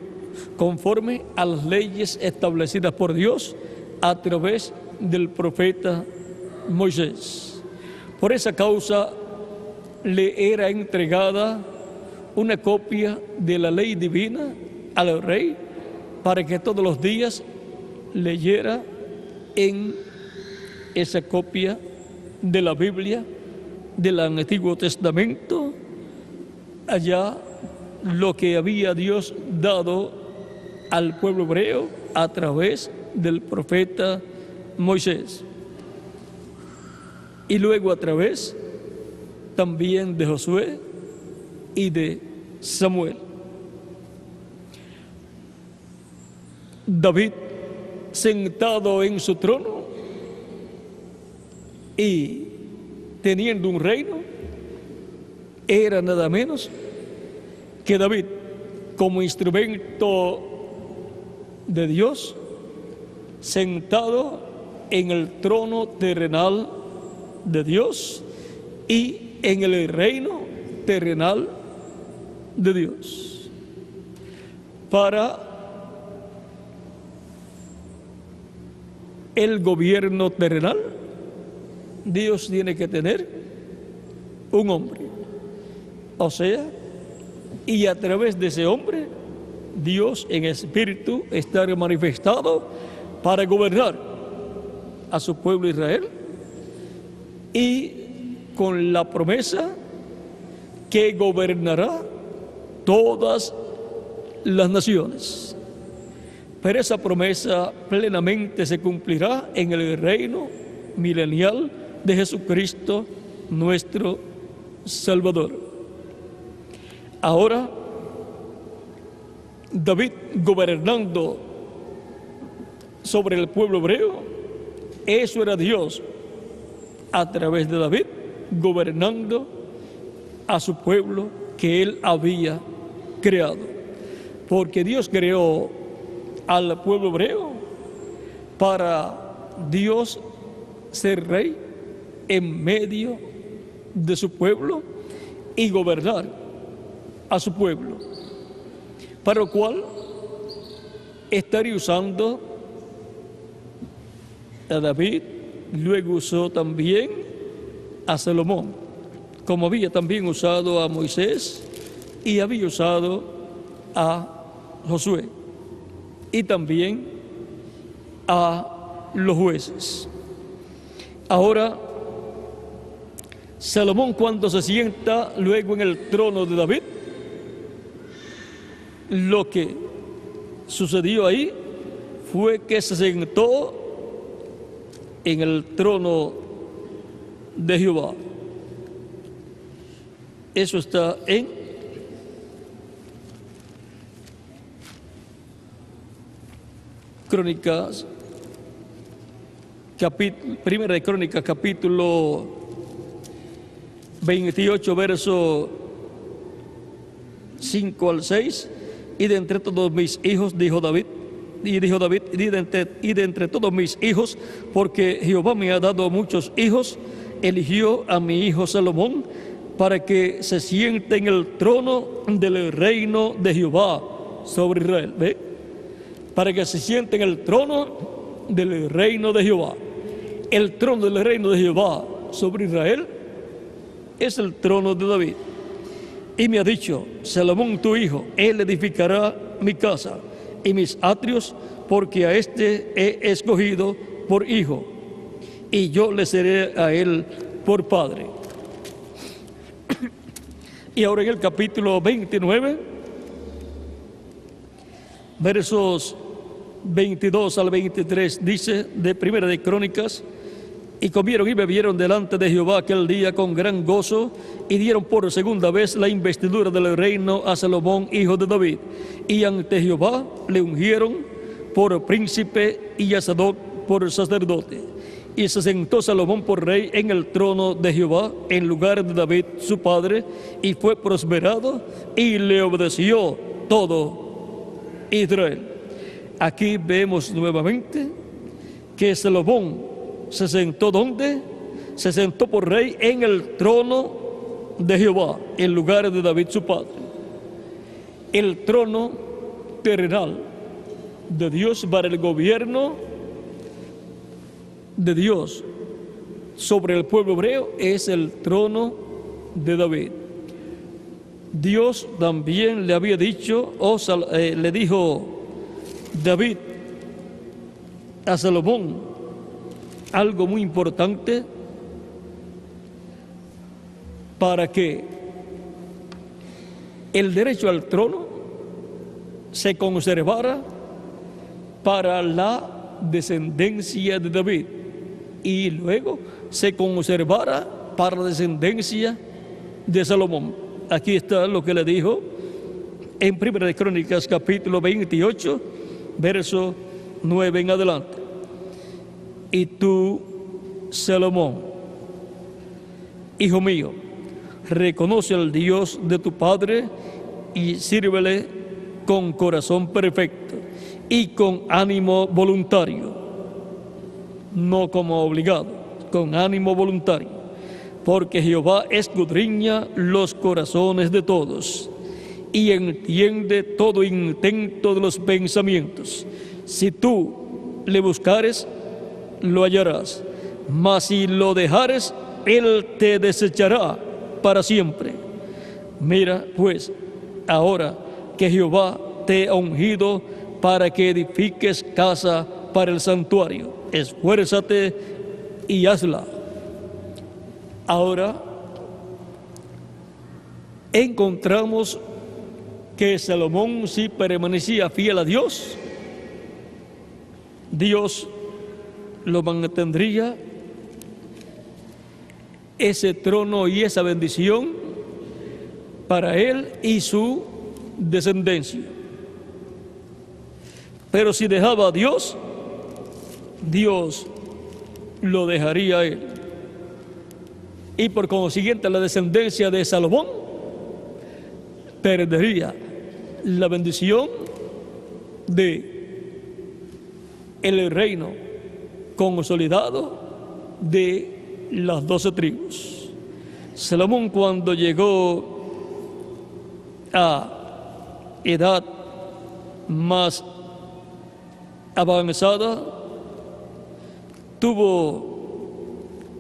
conforme a las leyes establecidas por Dios a través del profeta Moisés. Por esa causa le era entregada una copia de la ley divina al rey, para que todos los días leyera en esa copia de la Biblia del Antiguo Testamento allá lo que había Dios dado al pueblo hebreo a través del profeta Moisés y luego a través también de Josué y de Samuel. David, sentado en su trono y teniendo un reino, era nada menos que David, como instrumento de Dios, sentado en el trono terrenal de Dios y en el reino terrenal de Dios. Para el gobierno terrenal, Dios tiene que tener un hombre. O sea, y a través de ese hombre, Dios en espíritu está manifestado para gobernar a su pueblo Israel y con la promesa que gobernará todas las naciones. Pero esa promesa plenamente se cumplirá en el reino milenial de Jesucristo, nuestro Salvador. Ahora, David gobernando sobre el pueblo hebreo, eso era Dios a través de David gobernando a su pueblo que él había creado. Porque Dios creó al pueblo hebreo para Dios ser rey en medio de su pueblo y gobernar a su pueblo, para lo cual estaría usando a David, luego usó también a Salomón, como había también usado a Moisés y había usado a Josué y también a los jueces. Ahora, Salomón, cuando se sienta luego en el trono de David, lo que sucedió ahí fue que se sentó en el trono de Jehová. Eso está en Crónicas, Primera de Crónicas, capítulo 28, verso 5 al 6. Y de entre todos mis hijos, dijo David, y de entre todos mis hijos, porque Jehová me ha dado muchos hijos, eligió a mi hijo Salomón para que se siente en el trono del reino de Jehová sobre Israel. ¿Ve? Para que se siente en el trono del reino de Jehová. El trono del reino de Jehová sobre Israel es el trono de David. Y me ha dicho, Salomón tu hijo, él edificará mi casa y mis atrios, porque a este he escogido por hijo, y yo le seré a él por padre. Y ahora en el capítulo 29, versos 22 al 23, dice de Primera de Crónicas: y comieron y bebieron delante de Jehová aquel día con gran gozo, y dieron por segunda vez la investidura del reino a Salomón, hijo de David. Y ante Jehová le ungieron por príncipe y a Sadoc por sacerdote. Y se sentó Salomón por rey en el trono de Jehová, en lugar de David su padre, y fue prosperado, y le obedeció todo Israel. Aquí vemos nuevamente que Salomón se sentó ¿dónde? Se sentó por rey en el trono de Jehová, en lugar de David su padre. El trono terrenal de Dios para el gobierno de Dios sobre el pueblo hebreo es el trono de David. Dios también le había dicho, le dijo David a Salomón algo muy importante para que el derecho al trono se conservara para la descendencia de David, y luego se conservará para la descendencia de Salomón. Aquí está lo que le dijo en 1 de Crónicas capítulo 28, verso 9 en adelante. Y tú, Salomón, hijo mío, reconoce al Dios de tu padre y sírvele con corazón perfecto y con ánimo voluntario, no como obligado, con ánimo voluntario, porque Jehová escudriña los corazones de todos y entiende todo intento de los pensamientos. Si tú le buscares, lo hallarás, mas si lo dejares, él te desechará para siempre. Mira pues ahora que Jehová te ha ungido para que edifiques casa para el santuario. Esfuérzate y hazla. Ahora encontramos que Salomón sí permanecía fiel a Dios. Dios lo mantendría ese trono y esa bendición para él y su descendencia. Pero si dejaba a Dios, Dios lo dejaría a él. Y por consiguiente la descendencia de Salomón perdería la bendición de el reino consolidado de las 12 tribus. Salomón, cuando llegó a edad más avanzada, tuvo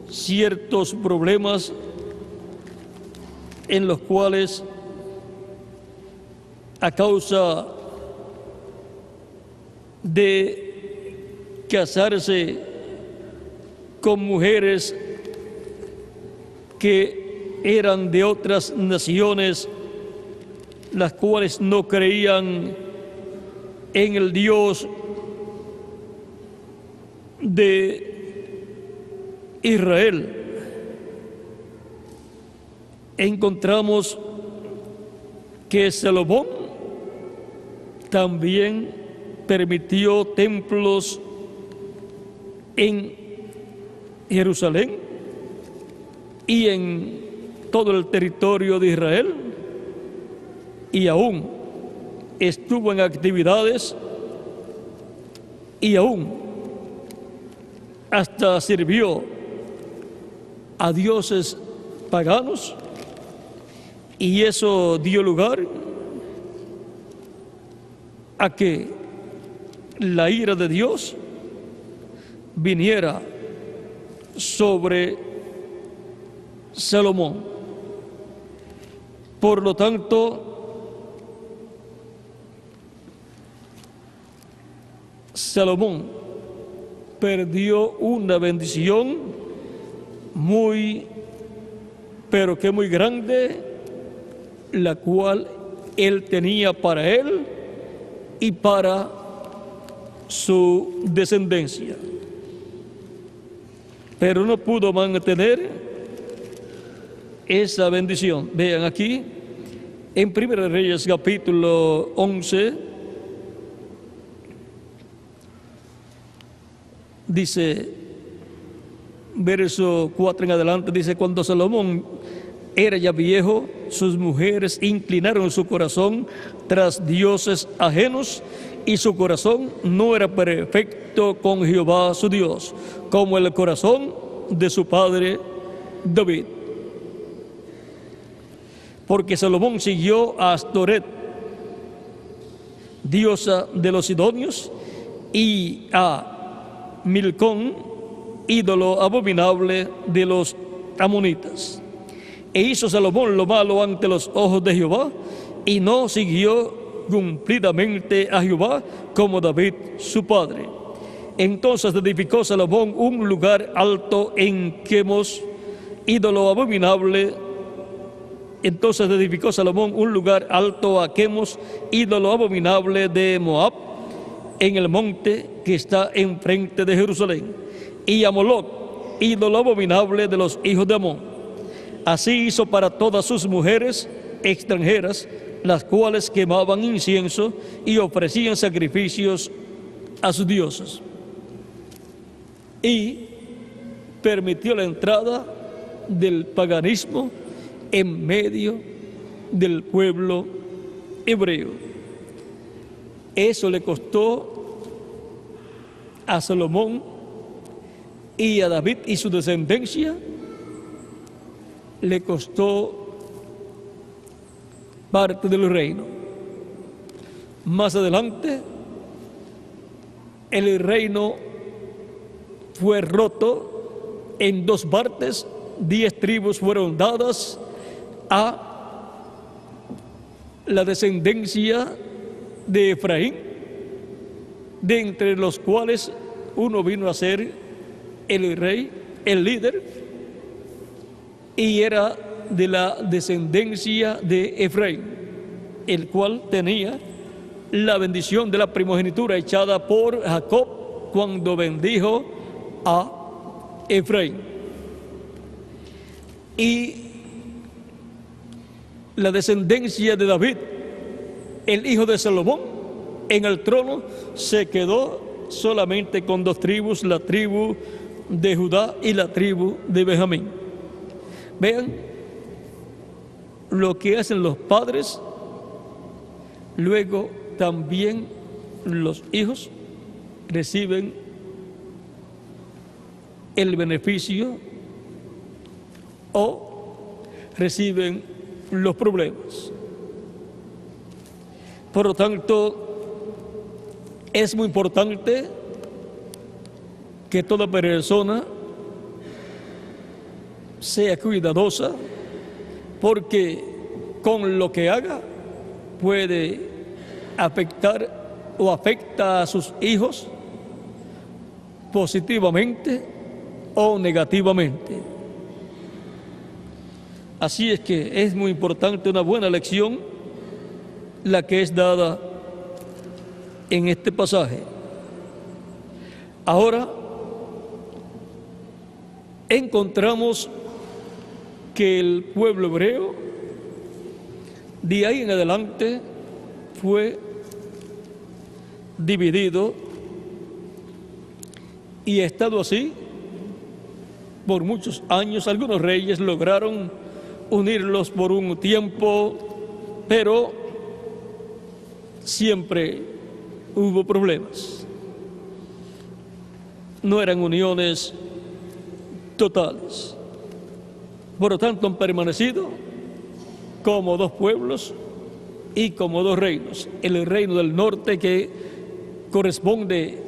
ciertos problemas en los cuales, a causa de casarse con mujeres que eran de otras naciones, las cuales no creían en el Dios de Israel, encontramos que Salomón también permitió templos en Jerusalén y en todo el territorio de Israel, y aún estuvo en actividades y aún hasta sirvió a dioses paganos, y eso dio lugar a que la ira de Dios viniera sobre Salomón. Por lo tanto, Salomón perdió una bendición muy, pero que muy grande, la cual él tenía para él y para su descendencia. Pero no pudo mantener esa bendición. Vean aquí, en 1 Reyes capítulo 11, dice, verso 4 en adelante, dice: cuando Salomón era ya viejo, sus mujeres inclinaron su corazón tras dioses ajenos, y su corazón no era perfecto con Jehová su Dios, como el corazón de su padre David. Porque Salomón siguió a Astoret, diosa de los sidonios, y a Milcón, ídolo abominable de los amonitas. E hizo Salomón lo malo ante los ojos de Jehová, y no siguió cumplidamente a Jehová como David su padre. Entonces edificó Salomón un lugar alto en Quemos, ídolo abominable. Entonces edificó Salomón un lugar alto a Quemos, ídolo abominable de Moab, en el monte que está enfrente de Jerusalén, y a Moloc, ídolo abominable de los hijos de Amón. Así hizo para todas sus mujeres extranjeras, las cuales quemaban incienso y ofrecían sacrificios a sus dioses. Y permitió la entrada del paganismo en medio del pueblo hebreo. Eso le costó a Salomón y a David y su descendencia, le costó parte del reino. Más adelante, el reino fue roto en dos partes, 10 tribus fueron dadas a la descendencia de Efraín, de entre los cuales uno vino a ser el rey, el líder, y era de la descendencia de Efraín, el cual tenía la bendición de la primogenitura echada por Jacob cuando bendijo a Efraín. Y la descendencia de David, el hijo de Salomón, en el trono se quedó solamente con 2 tribus, la tribu de Judá y la tribu de Benjamín. Vean lo que hacen los padres, luego también los hijos reciben el beneficio o reciben los problemas. Por lo tanto, es muy importante que toda persona sea cuidadosa, porque con lo que haga puede afectar o afecta a sus hijos positivamente o negativamente. Así es que es muy importante, una buena lección la que es dada en este pasaje. Ahora encontramos que el pueblo hebreo de ahí en adelante fue dividido y ha estado así por muchos años. Algunos reyes lograron unirlos por un tiempo, pero siempre hubo problemas. No eran uniones totales. Por lo tanto, han permanecido como 2 pueblos y como 2 reinos. El reino del norte, que corresponde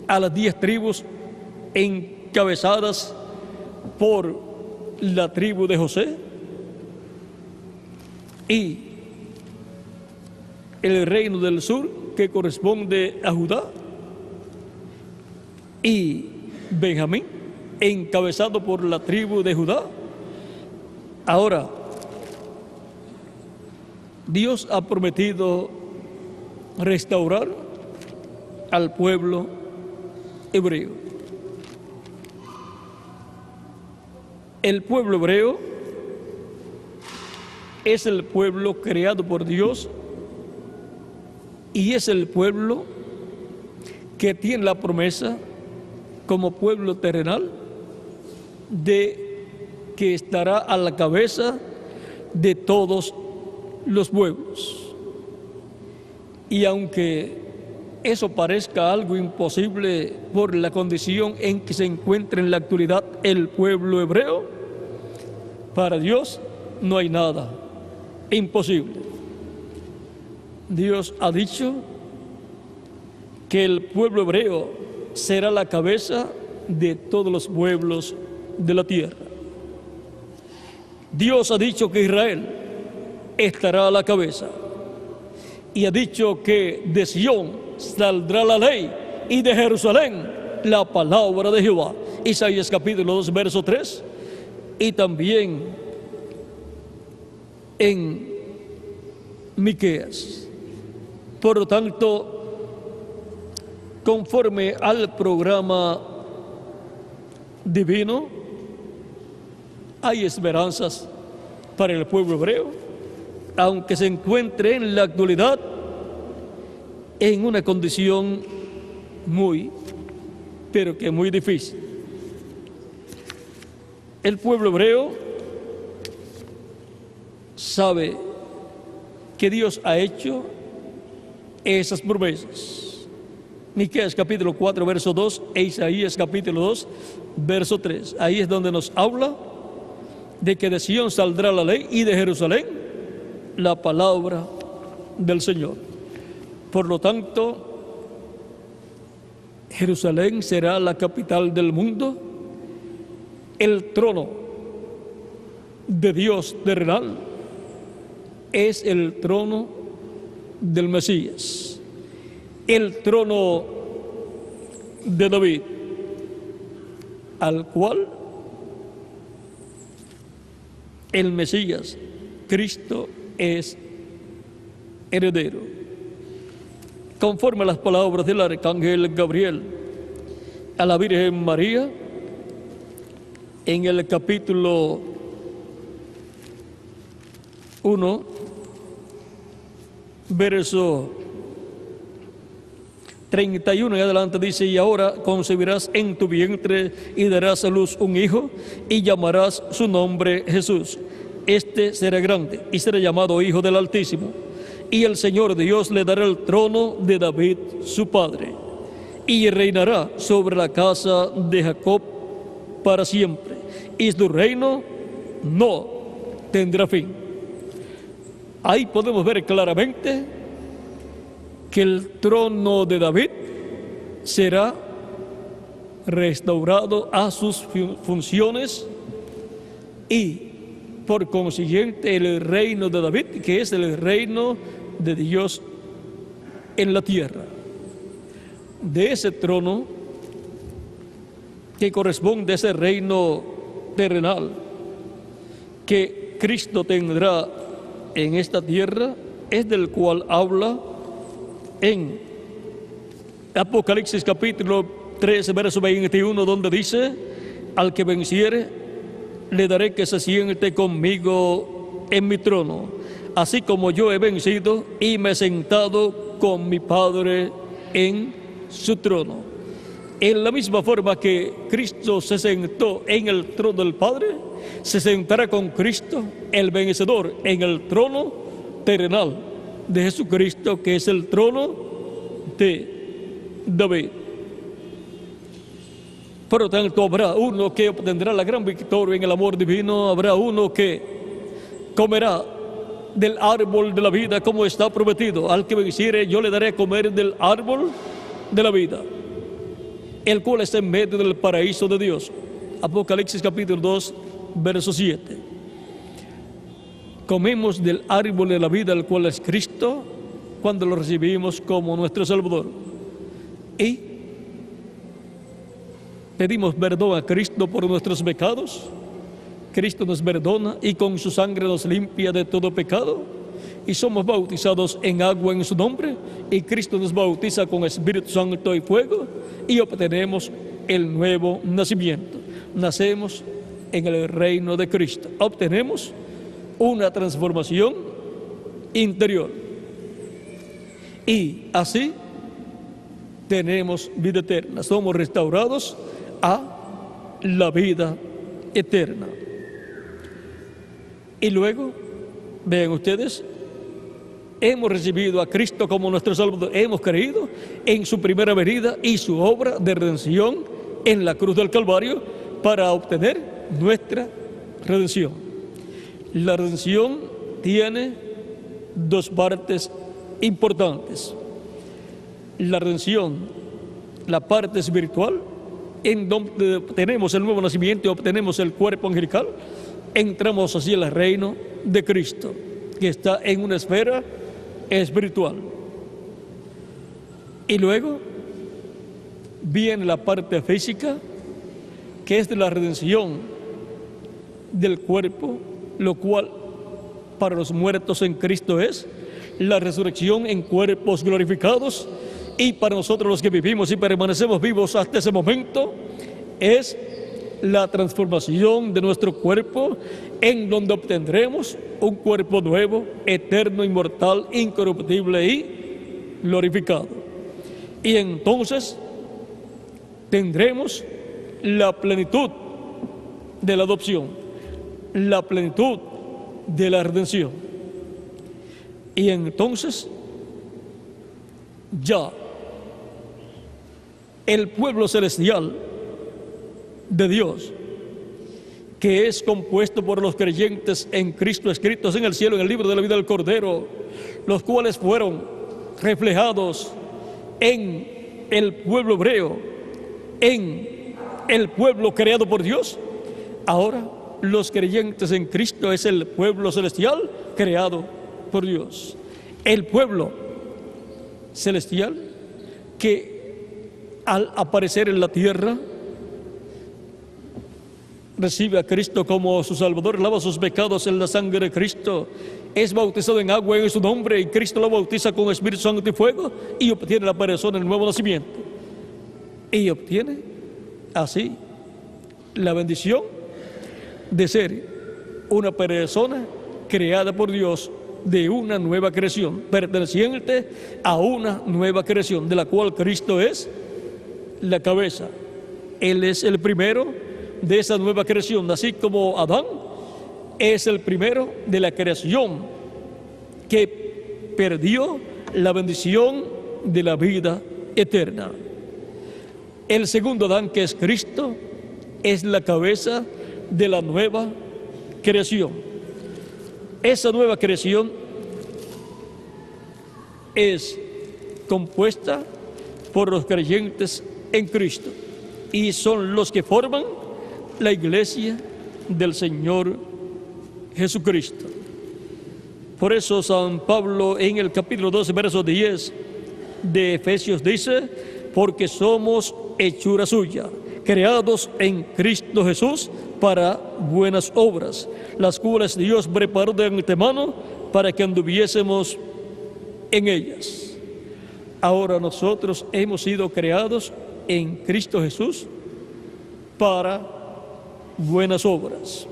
a las 10 tribus encabezadas por la tribu de José, y el reino del sur, que corresponde a Judá y Benjamín, encabezado por la tribu de Judá. Ahora, Dios ha prometido restaurar al pueblo hebreo. El pueblo hebreo es el pueblo creado por Dios y es el pueblo que tiene la promesa como pueblo terrenal de que estará a la cabeza de todos los pueblos. Y aunque eso parezca algo imposible por la condición en que se encuentra en la actualidad el pueblo hebreo, para Dios no hay nada imposible. Dios ha dicho que el pueblo hebreo será la cabeza de todos los pueblos de la tierra. Dios ha dicho que Israel estará a la cabeza y ha dicho que de Sión saldrá la ley y de Jerusalén la palabra de Jehová. Isaías capítulo 2, verso 3, y también en Miqueas. Por lo tanto, conforme al programa divino, hay esperanzas para el pueblo hebreo, aunque se encuentre en la actualidad en una condición pero que muy difícil. El pueblo hebreo sabe que Dios ha hecho esas promesas. Miqueas capítulo 4, verso 2 e Isaías capítulo 2, verso 3. Ahí es donde nos habla de que de Sión saldrá la ley y de Jerusalén la palabra del Señor. Por lo tanto, Jerusalén será la capital del mundo, el trono de Dios terrenal es el trono del Mesías, el trono de David, al cual el Mesías, Cristo, es heredero. Conforme a las palabras del arcángel Gabriel a la Virgen María, en el capítulo 1, verso 31 en adelante, dice: y ahora concebirás en tu vientre y darás a luz un hijo y llamarás su nombre Jesús. Este será grande y será llamado Hijo del Altísimo, y el Señor Dios le dará el trono de David su padre, y reinará sobre la casa de Jacob para siempre, y su reino no tendrá fin. Ahí podemos ver claramente que el trono de David será restaurado a sus funciones y por consiguiente el reino de David, que es el reino de Dios en la tierra. De ese trono que corresponde a ese reino terrenal que Cristo tendrá en esta tierra, es del cual habla en Apocalipsis capítulo 13, verso 21, donde dice: al que venciere, le daré que se siente conmigo en mi trono, así como yo he vencido y me he sentado con mi Padre en su trono. En la misma forma que Cristo se sentó en el trono del Padre, se sentará con Cristo, el vencedor, en el trono terrenal de Jesucristo, que es el trono de David. Por lo tanto, habrá uno que obtendrá la gran victoria en el amor divino, habrá uno que comerá del árbol de la vida como está prometido. Al que venciere, yo le daré a comer del árbol de la vida, el cual está en medio del paraíso de Dios. Apocalipsis capítulo 2, verso 7. Comemos del árbol de la vida, el cual es Cristo, cuando lo recibimos como nuestro Salvador. Y pedimos perdón a Cristo por nuestros pecados. Cristo nos perdona y con su sangre nos limpia de todo pecado. Y somos bautizados en agua en su nombre. Y Cristo nos bautiza con Espíritu Santo y fuego. Y obtenemos el nuevo nacimiento. Nacemos en el reino de Cristo. Obtenemos una transformación interior. Y así tenemos vida eterna. Somos restaurados a la vida eterna. Y luego, vean ustedes, hemos recibido a Cristo como nuestro Salvador. Hemos creído en su primera venida y su obra de redención en la cruz del Calvario para obtener nuestra redención. La redención tiene dos partes importantes. La redención, la parte espiritual, en donde obtenemos el nuevo nacimiento y obtenemos el cuerpo angelical, entramos así al reino de Cristo, que está en una esfera espiritual. Y luego viene la parte física, que es de la redención del cuerpo, lo cual para los muertos en Cristo es la resurrección en cuerpos glorificados y para nosotros los que vivimos y permanecemos vivos hasta ese momento, es la transformación de nuestro cuerpo, en donde obtendremos un cuerpo nuevo, eterno, inmortal, incorruptible y glorificado. Y entonces tendremos la plenitud de la adopción, la plenitud de la redención. Y entonces ya el pueblo celestial de Dios, que es compuesto por los creyentes en Cristo, escritos en el cielo en el libro de la vida del Cordero, los cuales fueron reflejados en el pueblo hebreo, en el pueblo creado por Dios. Ahora los creyentes en Cristo es el pueblo celestial creado por Dios. El pueblo celestial que al aparecer en la tierra recibe a Cristo como su Salvador, lava sus pecados en la sangre de Cristo, es bautizado en agua en su nombre, y Cristo lo bautiza con Espíritu Santo y fuego, y obtiene la persona el nuevo nacimiento. Y obtiene así la bendición de ser una persona creada por Dios, de una nueva creación, perteneciente a una nueva creación, de la cual Cristo es la cabeza. Él es el primero de esa nueva creación, así como Adán es el primero de la creación que perdió la bendición de la vida eterna. El segundo Adán, que es Cristo, es la cabeza de la nueva creación. Esa nueva creación es compuesta por los creyentes en Cristo y son los que forman la iglesia del Señor Jesucristo. Por eso San Pablo en el capítulo 12, verso 10 de Efesios dice: porque somos hechura suya, creados en Cristo Jesús para buenas obras, las cuales Dios preparó de antemano para que anduviésemos en ellas. Ahora nosotros hemos sido creados en Cristo Jesús para buenas obras.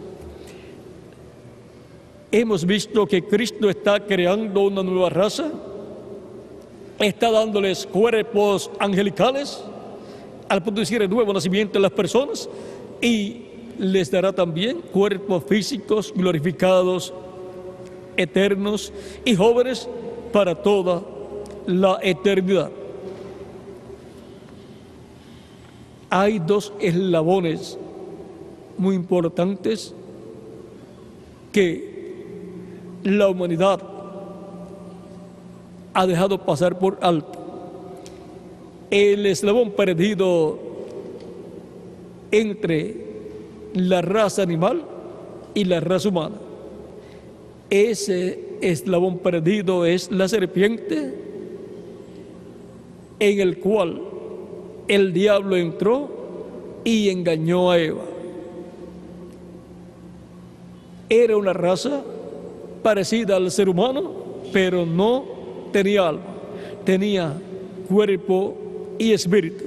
Hemos visto que Cristo está creando una nueva raza, está dándoles cuerpos angelicales, al punto de decir el nuevo nacimiento de las personas, y les dará también cuerpos físicos glorificados, eternos y jóvenes para toda la eternidad. Hay dos eslabones muy importantes que la humanidad ha dejado pasar por alto. El eslabón perdido entre la raza animal y la raza humana. Ese eslabón perdido es la serpiente, en el cual el diablo entró y engañó a Eva. Era una raza parecida al ser humano, pero no tenía alma, tenía cuerpo y espíritu,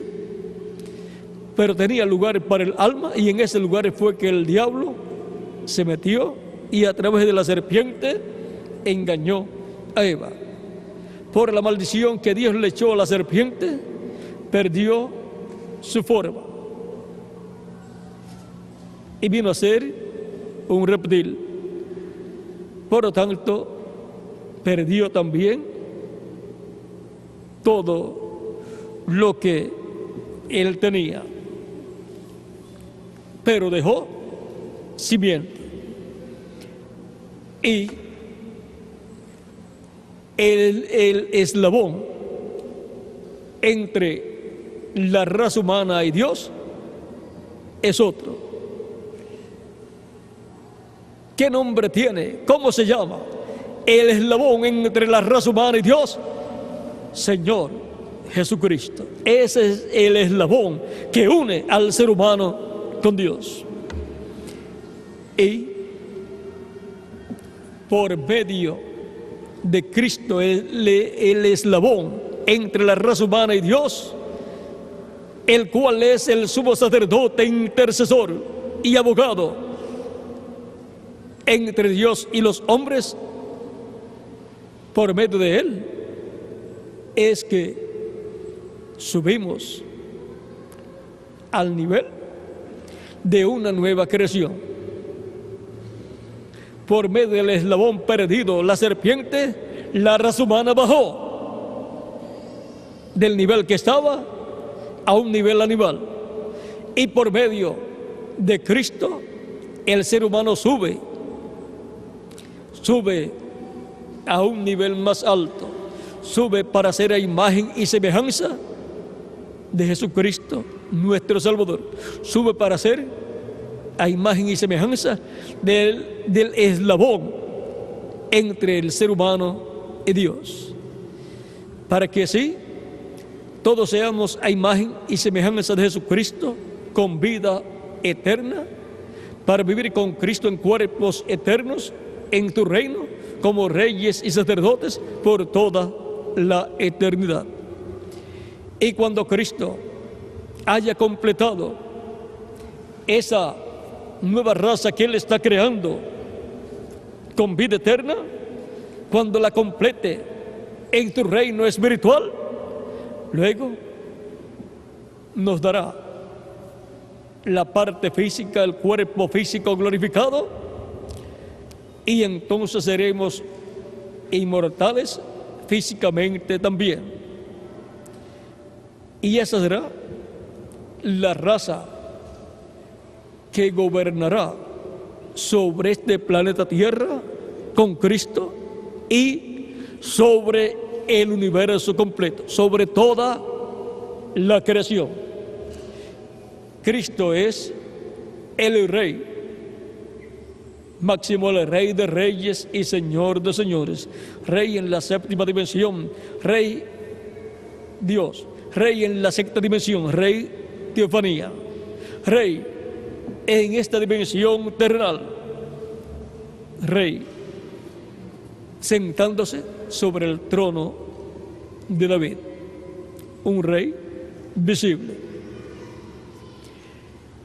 pero tenía lugar para el alma, y en ese lugar fue que el diablo se metió y a través de la serpiente engañó a Eva. Por la maldición que Dios le echó a la serpiente, perdió su forma y vino a ser un reptil. Por lo tanto, perdió también todo lo que él tenía, pero dejó simiente. Y el eslabón entre la raza humana y Dios es otro. ¿Qué nombre tiene? ¿Cómo se llama? El eslabón entre la raza humana y Dios: Señor Jesucristo. Ese es el eslabón que une al ser humano con Dios. Y por medio de Cristo, el eslabón entre la raza humana y Dios, el cual es el sumo sacerdote, intercesor y abogado entre Dios y los hombres. Por medio de él es que subimos al nivel de una nueva creación. Por medio del eslabón perdido, la serpiente, la raza humana bajó del nivel que estaba a un nivel animal. Y por medio de Cristo, el ser humano sube a un nivel más alto, sube para ser a imagen y semejanza de Jesucristo, nuestro Salvador. Sube para ser a imagen y semejanza del eslabón entre el ser humano y Dios, para que así todos seamos a imagen y semejanza de Jesucristo, con vida eterna, para vivir con Cristo en cuerpos eternos en tu reino, como reyes y sacerdotes por toda la eternidad. Y cuando Cristo haya completado esa nueva raza que Él está creando con vida eterna, cuando la complete en tu reino espiritual, luego nos dará la parte física, el cuerpo físico glorificado, y entonces seremos inmortales físicamente también. Y esa será la raza que gobernará sobre este planeta Tierra con Cristo y sobre el universo completo, sobre toda la creación. Cristo es el Rey máximo, el Rey de reyes y Señor de señores, Rey en la séptima dimensión, Rey Dios, Rey en la sexta dimensión, Rey teofanía, Rey en esta dimensión terrenal, Rey sentándose sobre el trono de David, un Rey visible.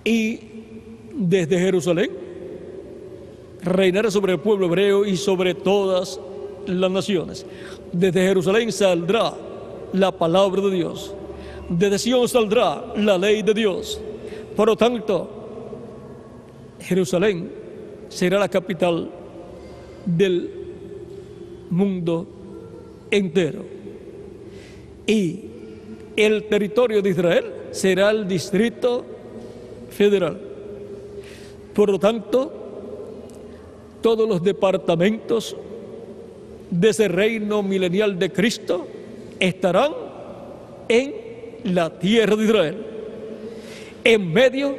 Y desde Jerusalén reinará sobre el pueblo hebreo y sobre todas las naciones. Desde Jerusalén saldrá la palabra de Dios, desde Sion saldrá la ley de Dios. Por lo tanto, Jerusalén será la capital del mundo entero, y el territorio de Israel será el Distrito Federal. Por lo tanto, todos los departamentos de ese reino milenial de Cristo estarán en la tierra de Israel, en medio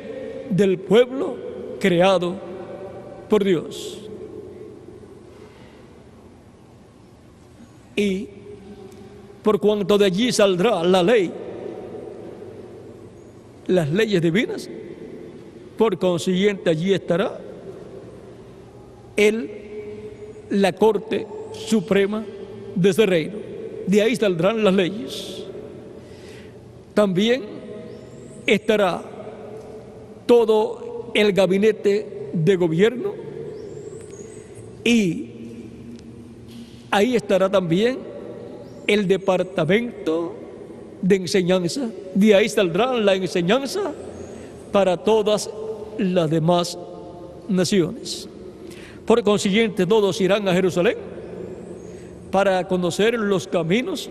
del pueblo creado por Dios. Y por cuanto de allí saldrá la ley, las leyes divinas, por consiguiente allí estará la corte suprema de ese reino. De ahí saldrán las leyes. También estará todo el gabinete de gobierno, y ahí estará también el departamento de enseñanza. De ahí saldrá la enseñanza para todas las demás naciones. Por consiguiente, todos irán a Jerusalén para conocer los caminos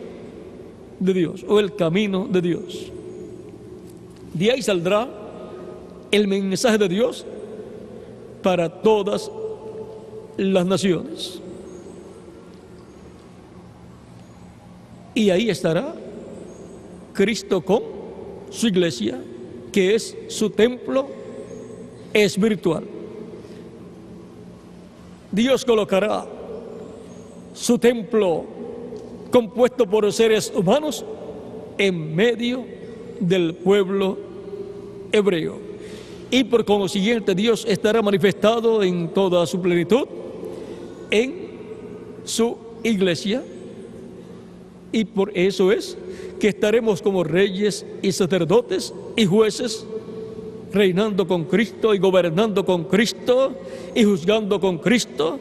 de Dios, o el camino de Dios. De ahí saldrá el mensaje de Dios para todas las naciones. Y ahí estará Cristo con su iglesia, que es su templo espiritual. Dios colocará su templo compuesto por seres humanos en medio del pueblo hebreo. Y por consiguiente Dios estará manifestado en toda su plenitud en su iglesia, Y por eso es que estaremos como reyes y sacerdotes y jueces, reinando con Cristo y gobernando con Cristo y juzgando con Cristo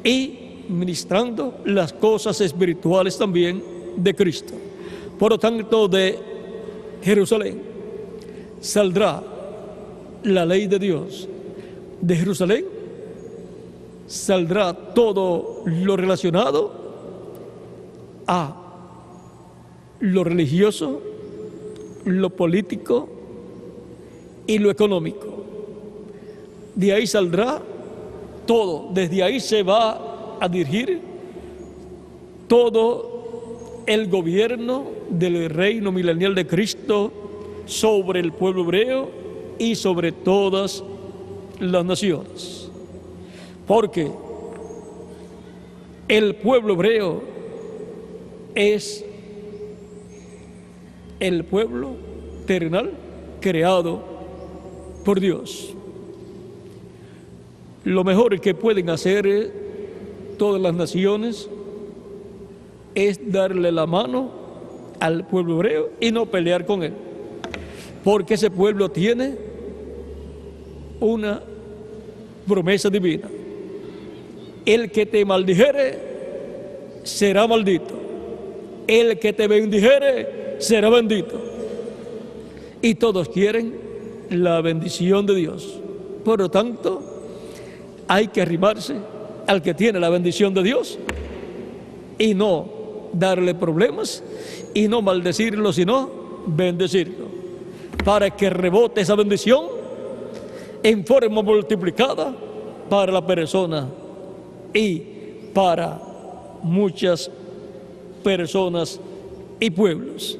y ministrando las cosas espirituales también de Cristo. Por lo tanto, de Jerusalén saldrá la ley de Dios. De Jerusalén saldrá todo lo relacionado a lo religioso, lo político y lo económico. De ahí saldrá todo, desde ahí se va a dirigir todo el gobierno del reino milenial de Cristo sobre el pueblo hebreo y sobre todas las naciones. Porque el pueblo hebreo es el pueblo terrenal creado por Dios. Lo mejor que pueden hacer todas las naciones es darle la mano al pueblo hebreo y no pelear con él, porque ese pueblo tiene una promesa divina: el que te maldijere será maldito, el que te bendijere será bendito. Y todos quieren la bendición de Dios. Por lo tanto, hay que arrimarse al que tiene la bendición de Dios y no darle problemas y no maldecirlo, sino bendecirlo, para que rebote esa bendición en forma multiplicada para la persona y para muchas personas y pueblos.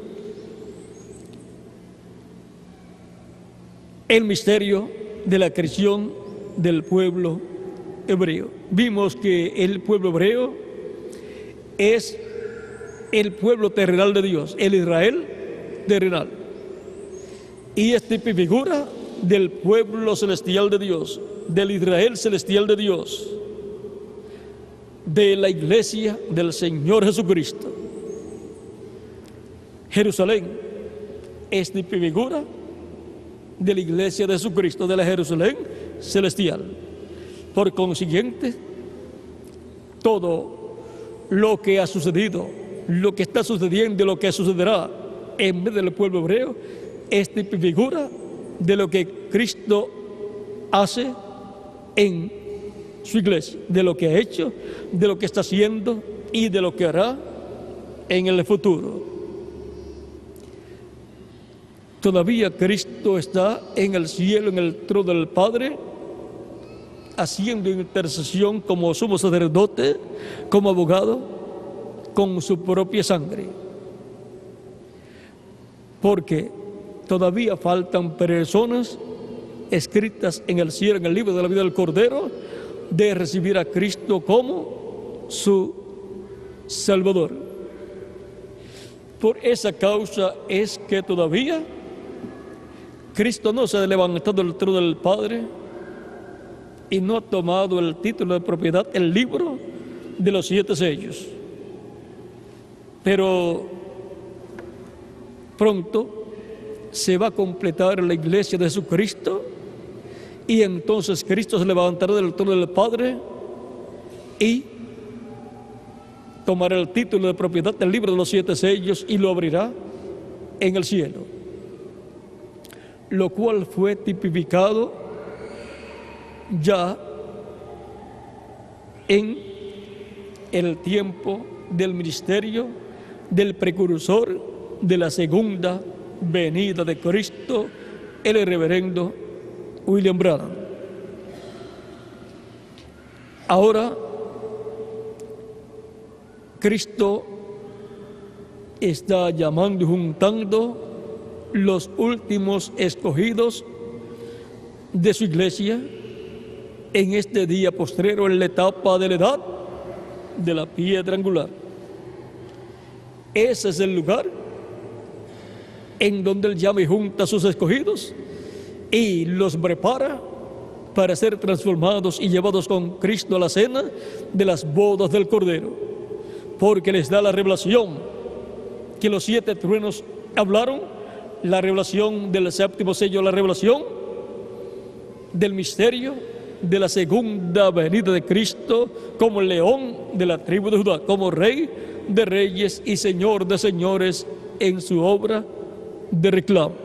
El misterio de la creación del pueblo hebreo. Vimos que el pueblo hebreo es el pueblo terrenal de Dios, el Israel terrenal, y es tipo y figura del pueblo celestial de Dios, del Israel celestial de Dios, de la iglesia del Señor Jesucristo. Jerusalén es tipo y figura de la iglesia de Jesucristo, de la Jerusalén celestial. Por consiguiente, todo lo que ha sucedido, lo que está sucediendo y lo que sucederá en medio del pueblo hebreo es tipo y figura de lo que Cristo hace en su iglesia, de lo que ha hecho, de lo que está haciendo y de lo que hará en el futuro. Todavía Cristo está en el cielo, en el trono del Padre, haciendo intercesión como sumo sacerdote, como abogado, con su propia sangre. Porque todavía faltan personas escritas en el cielo, en el libro de la vida del Cordero, de recibir a Cristo como su Salvador. Por esa causa es que todavía Cristo no se ha levantado del trono del Padre y no ha tomado el título de propiedad, el libro de los 7 sellos. Pero pronto se va a completar la iglesia de Jesucristo y entonces Cristo se levantará del trono del Padre y tomará el título de propiedad del libro de los 7 sellos y lo abrirá en el cielo, lo cual fue tipificado ya en el tiempo del ministerio del precursor de la segunda venida de Cristo, el reverendo William Branham. Ahora Cristo está llamando y juntando los últimos escogidos de su iglesia en este día postrero, en la etapa de la edad de la piedra angular. Ese es el lugar en donde Él llama y junta a sus escogidos y los prepara para ser transformados y llevados con Cristo a la cena de las bodas del Cordero, porque les da la revelación que los 7 truenos hablaron, la revelación del séptimo sello, la revelación del misterio de la segunda venida de Cristo como león de la tribu de Judá, como rey de reyes y señor de señores en su obra de reclamo.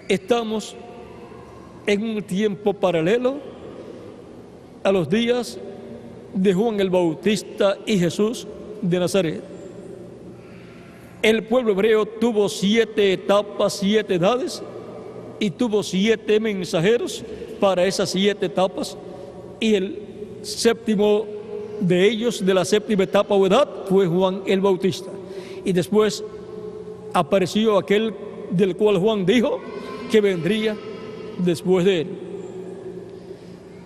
Estamos en un tiempo paralelo a los días de Juan el Bautista y Jesús de Nazaret. El pueblo hebreo tuvo 7 etapas, 7 edades, y tuvo 7 mensajeros para esas 7 etapas, y el séptimo de ellos, de la séptima etapa o edad, fue Juan el Bautista. Y después apareció aquel del cual Juan dijo que vendría después de él.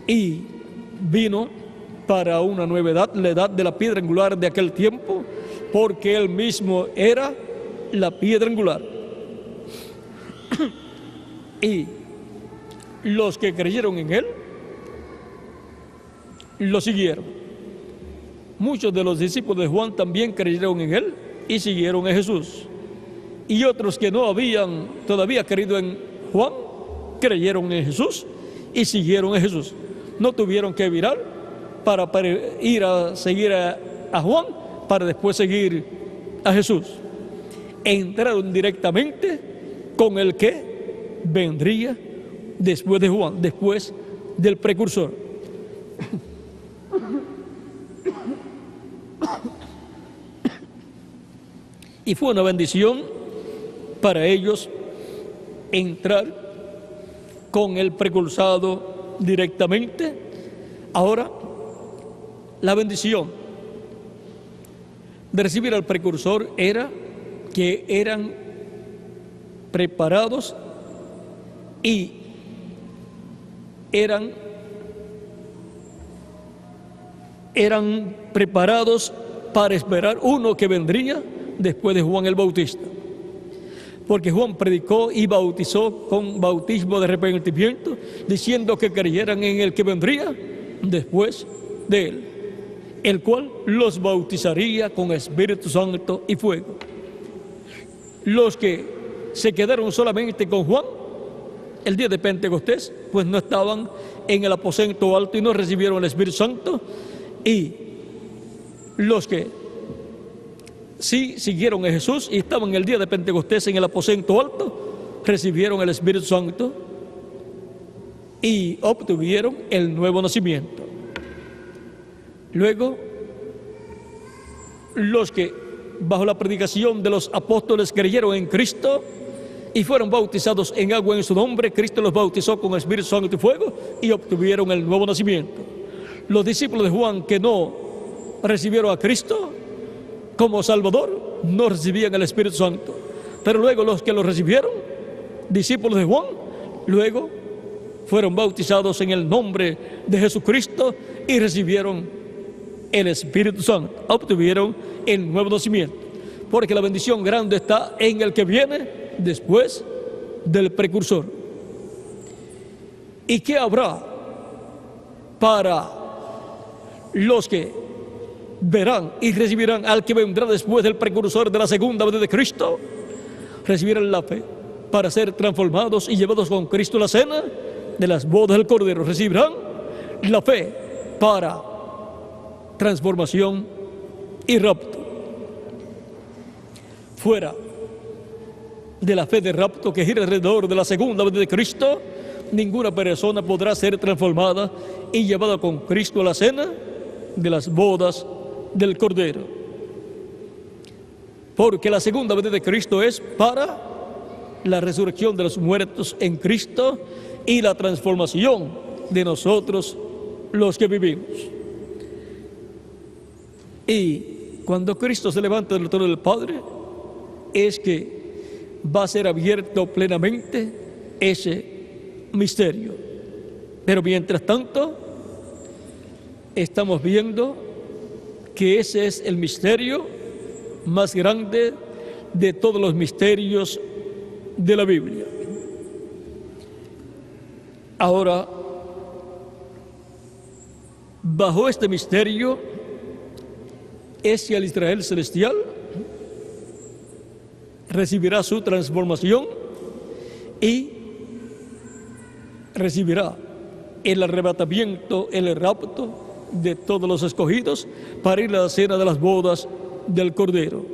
Y vino para una nueva edad, la edad de la piedra angular de aquel tiempo, porque él mismo era la piedra angular. Y los que creyeron en él lo siguieron. Muchos de los discípulos de Juan también creyeron en él y siguieron a Jesús. Y otros que no habían todavía creído en Juan, creyeron en Jesús y siguieron a Jesús. No tuvieron que virar para ir a seguir a Juan, para después seguir a Jesús. Entraron directamente con el que vendría después de Juan, después del precursor. Y fue una bendición para ellos entrar con el precursado directamente. Ahora, la bendición de recibir al precursor era que eran preparados y eran preparados para esperar uno que vendría después de Juan el Bautista. Porque Juan predicó y bautizó con bautismo de arrepentimiento, diciendo que creyeran en el que vendría después de él, el cual los bautizaría con Espíritu Santo y fuego. Los que se quedaron solamente con Juan el día de Pentecostés, pues no estaban en el aposento alto y no recibieron el Espíritu Santo. Y los que sí siguieron a Jesús y estaban el día de Pentecostés en el aposento alto, recibieron el Espíritu Santo y obtuvieron el nuevo nacimiento. Luego, los que bajo la predicación de los apóstoles creyeron en Cristo y fueron bautizados en agua en su nombre, Cristo los bautizó con Espíritu Santo y fuego y obtuvieron el nuevo nacimiento. Los discípulos de Juan que no recibieron a Cristo como Salvador no recibían el Espíritu Santo, pero luego los que lo recibieron, discípulos de Juan, luego fueron bautizados en el nombre de Jesucristo y recibieron el Espíritu Santo, obtuvieron el nuevo nacimiento, porque la bendición grande está en el que viene después del precursor. ¿Y qué habrá para los que verán y recibirán al que vendrá después del precursor de la segunda venida de Cristo? Recibirán la fe para ser transformados y llevados con Cristo a la cena de las bodas del Cordero. Recibirán la fe para transformación y rapto. Fuera de la fe de rapto que gira alrededor de la segunda venida de Cristo, ninguna persona podrá ser transformada y llevada con Cristo a la cena de las bodas del Cordero. Porque la segunda venida de Cristo es para la resurrección de los muertos en Cristo y la transformación de nosotros los que vivimos. Y cuando Cristo se levanta del trono del Padre, es que va a ser abierto plenamente ese misterio. Pero mientras tanto, estamos viendo que ese es el misterio más grande de todos los misterios de la Biblia. Ahora, bajo este misterio es el Israel celestial recibirá su transformación y recibirá el arrebatamiento, el rapto de todos los escogidos para ir a la cena de las bodas del Cordero.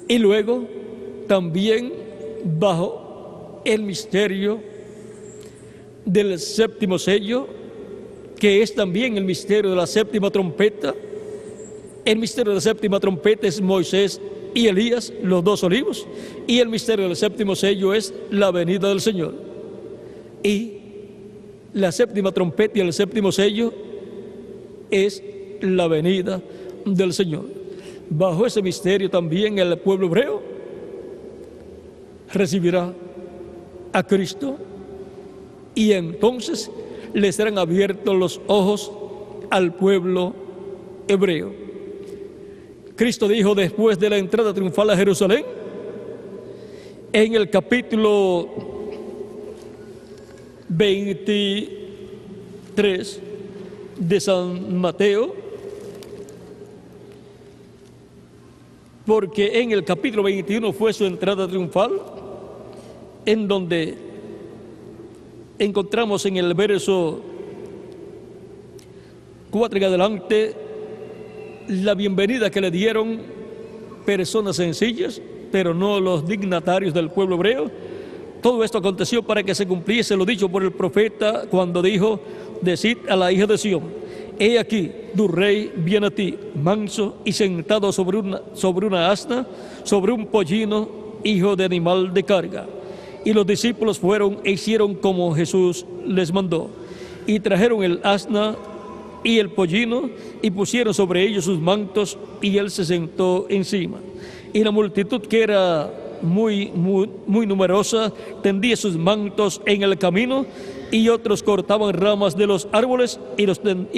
Y luego también bajo el misterio del séptimo sello, que es también el misterio de la séptima trompeta. El misterio de la séptima trompeta es Moisés y Elías, los dos olivos, y el misterio del séptimo sello es la venida del Señor. Y la séptima trompeta y el séptimo sello es la venida del Señor. Bajo ese misterio también el pueblo hebreo recibirá a Cristo, y entonces le serán abiertos los ojos al pueblo hebreo. Cristo dijo después de la entrada triunfal a Jerusalén, en el capítulo 23 de San Mateo, porque en el capítulo 21 fue su entrada triunfal, en donde encontramos en el verso 4 en adelante la bienvenida que le dieron personas sencillas, pero no los dignatarios del pueblo hebreo. Todo esto aconteció para que se cumpliese lo dicho por el profeta cuando dijo: decid a la hija de Sión, he aquí, tu rey viene a ti, manso y sentado sobre una asna, sobre un pollino, hijo de animal de carga. Y los discípulos fueron e hicieron como Jesús les mandó, y trajeron el asna y el pollino, y pusieron sobre ellos sus mantos, y él se sentó encima. Y la multitud, que era muy numerosa, tendía sus mantos en el camino, y otros cortaban ramas de los árboles y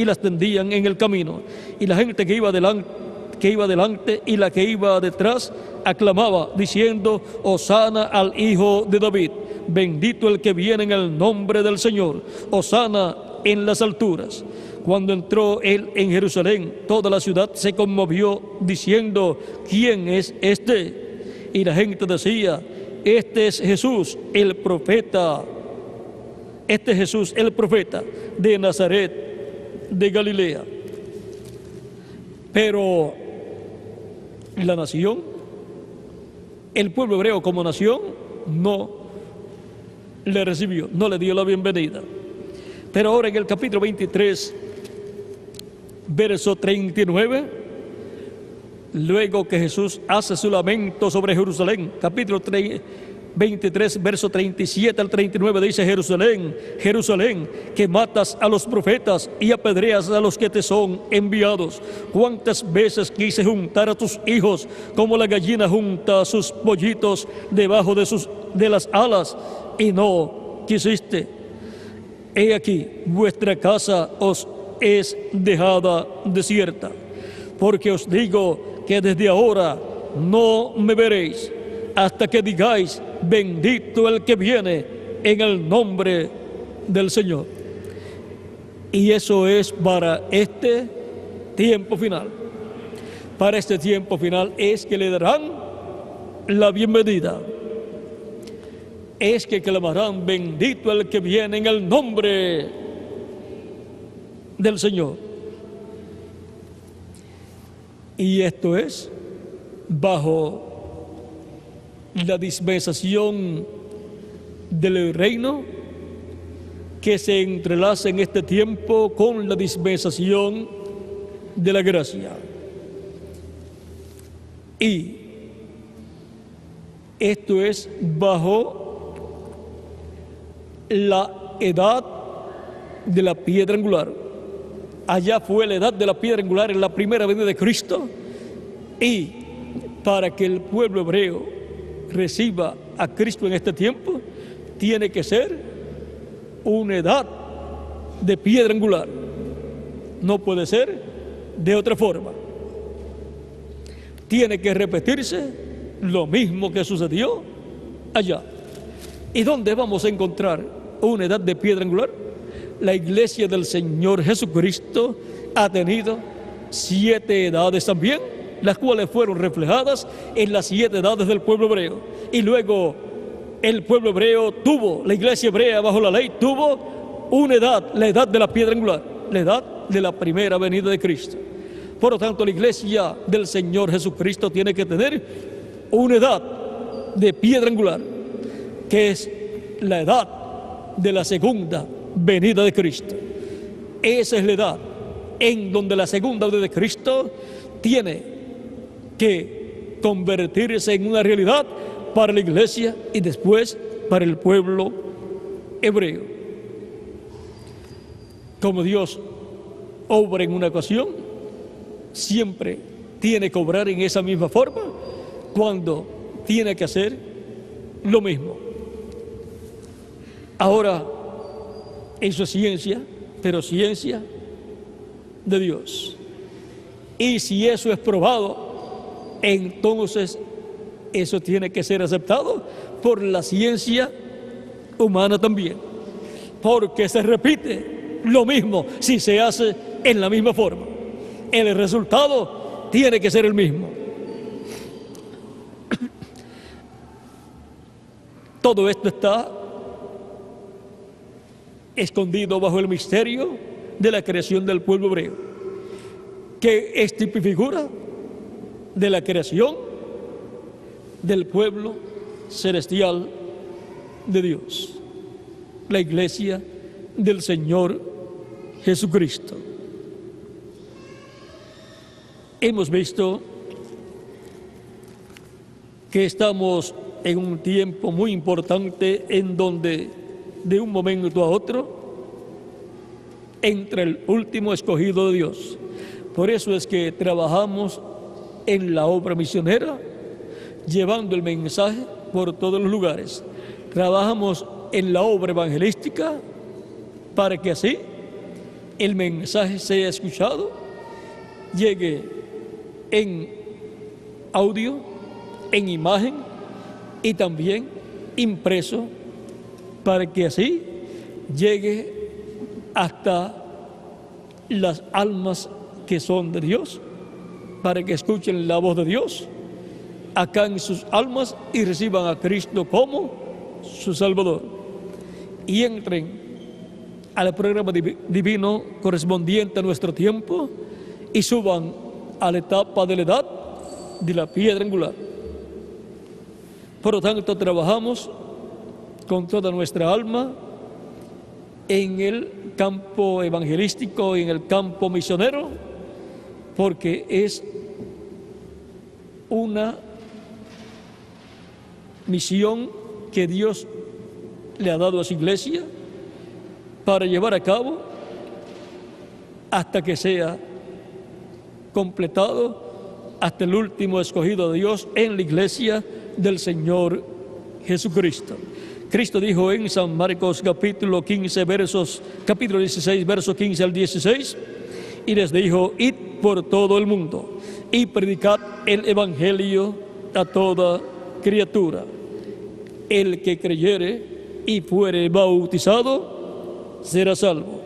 las tendían en el camino. Y la gente que iba delante y la que iba detrás aclamaba diciendo: Hosana al Hijo de David, bendito el que viene en el nombre del Señor, Hosana en las alturas. Cuando entró él en Jerusalén, toda la ciudad se conmovió diciendo: ¿quién es este? Y la gente decía: este es Jesús, el profeta. Este es Jesús, el profeta de Nazaret de Galilea. Pero la nación, el pueblo hebreo como nación, no le recibió, no le dio la bienvenida. Pero ahora en el capítulo 23, verso 39, luego que Jesús hace su lamento sobre Jerusalén, capítulo 23, verso 37 al 39, dice: Jerusalén, Jerusalén, que matas a los profetas y apedreas a los que te son enviados. ¿Cuántas veces quise juntar a tus hijos como la gallina junta sus pollitos debajo de las alas, y no quisiste? He aquí, vuestra casa os es dejada desierta, porque os digo que desde ahora no me veréis, hasta que digáis: bendito el que viene en el nombre del Señor. Y eso es para este tiempo final. Para este tiempo final es que le darán la bienvenida. Es que clamarán: bendito el que viene en el nombre del Señor. Y esto es bajo la dispensación del reino, que se entrelaza en este tiempo con la dispensación de la gracia. Y esto es bajo la edad de la piedra angular. Allá fue la edad de la piedra angular en la primera venida de Cristo, y para que el pueblo hebreo reciba a Cristo en este tiempo, tiene que ser una edad de piedra angular. No puede ser de otra forma. Tiene que repetirse lo mismo que sucedió allá. ¿Y dónde vamos a encontrar una edad de piedra angular? La iglesia del Señor Jesucristo ha tenido 7 edades también, las cuales fueron reflejadas en las 7 edades del pueblo hebreo. Y luego el pueblo hebreo tuvo, la iglesia hebrea bajo la ley tuvo una edad, la edad de la piedra angular, la edad de la primera venida de Cristo. Por lo tanto, la iglesia del Señor Jesucristo tiene que tener una edad de piedra angular, que es la edad de la segunda venida de Cristo. Esa es la edad en donde la segunda venida de Cristo tiene que convertirse en una realidad para la iglesia y después para el pueblo hebreo. Como Dios obra en una ocasión, siempre tiene que obrar en esa misma forma cuando tiene que hacer lo mismo. Ahora, eso es ciencia, pero ciencia de Dios. Y si eso es probado, entonces eso tiene que ser aceptado por la ciencia humana también, porque se repite lo mismo si se hace en la misma forma. El resultado tiene que ser el mismo. Todo esto está escondido bajo el misterio de la creación del pueblo hebreo, que es tipo y figura de la creación del pueblo celestial de Dios, la iglesia del Señor Jesucristo. Hemos visto que estamos en un tiempo muy importante en donde de un momento a otro entra el último escogido de Dios. Por eso es que trabajamos en la obra misionera, llevando el mensaje por todos los lugares. Trabajamos en la obra evangelística para que así el mensaje sea escuchado, llegue en audio, en imagen y también impreso, para que así llegue hasta las almas que son de Dios, para que escuchen la voz de Dios acá en sus almas y reciban a Cristo como su Salvador y entren al programa divino correspondiente a nuestro tiempo y suban a la etapa de la edad de la piedra angular. Por lo tanto, trabajamos con toda nuestra alma en el campo evangelístico y en el campo misionero, porque es una misión que Dios le ha dado a su iglesia para llevar a cabo hasta que sea completado, hasta el último escogido de Dios en la iglesia del Señor Jesucristo. Cristo dijo en San Marcos capítulo 16, versos 15 al 16, y les dijo: id por todo el mundo y predicad el evangelio a toda criatura. El que creyere y fuere bautizado será salvo,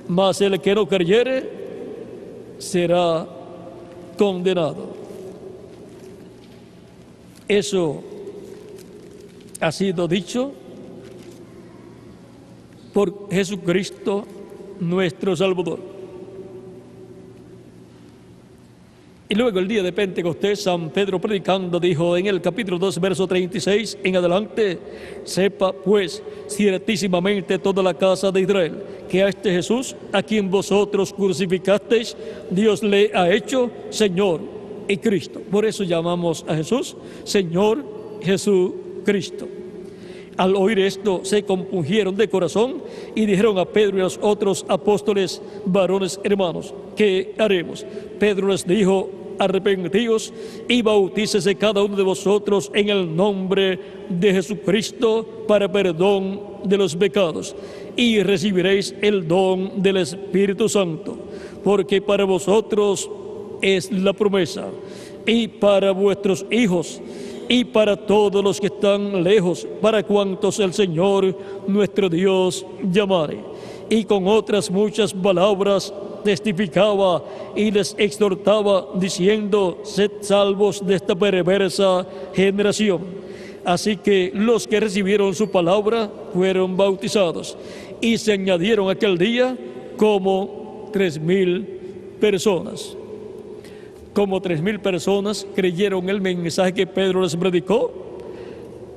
mas el que no creyere será condenado. Eso ha sido dicho por Jesucristo nuestro Salvador. Y luego el día de Pentecostés, San Pedro predicando dijo en el capítulo 2, verso 36 en adelante: sepa pues ciertísimamente toda la casa de Israel que a este Jesús, a quien vosotros crucificasteis, Dios le ha hecho Señor y Cristo. Por eso llamamos a Jesús Señor Jesucristo. Al oír esto se compungieron de corazón y dijeron a Pedro y a los otros apóstoles: varones hermanos, ¿qué haremos? Pedro les dijo: arrepentíos y bautícese cada uno de vosotros en el nombre de Jesucristo para perdón de los pecados, y recibiréis el don del Espíritu Santo, porque para vosotros es la promesa, y para vuestros hijos, y para todos los que están lejos, para cuantos el Señor nuestro Dios llamare. Y con otras muchas palabras testificaba y les exhortaba, diciendo: sed salvos de esta perversa generación. Así que los que recibieron su palabra fueron bautizados, y se añadieron aquel día como 3,000 personas. Como 3,000 personas creyeron el mensaje que Pedro les predicó,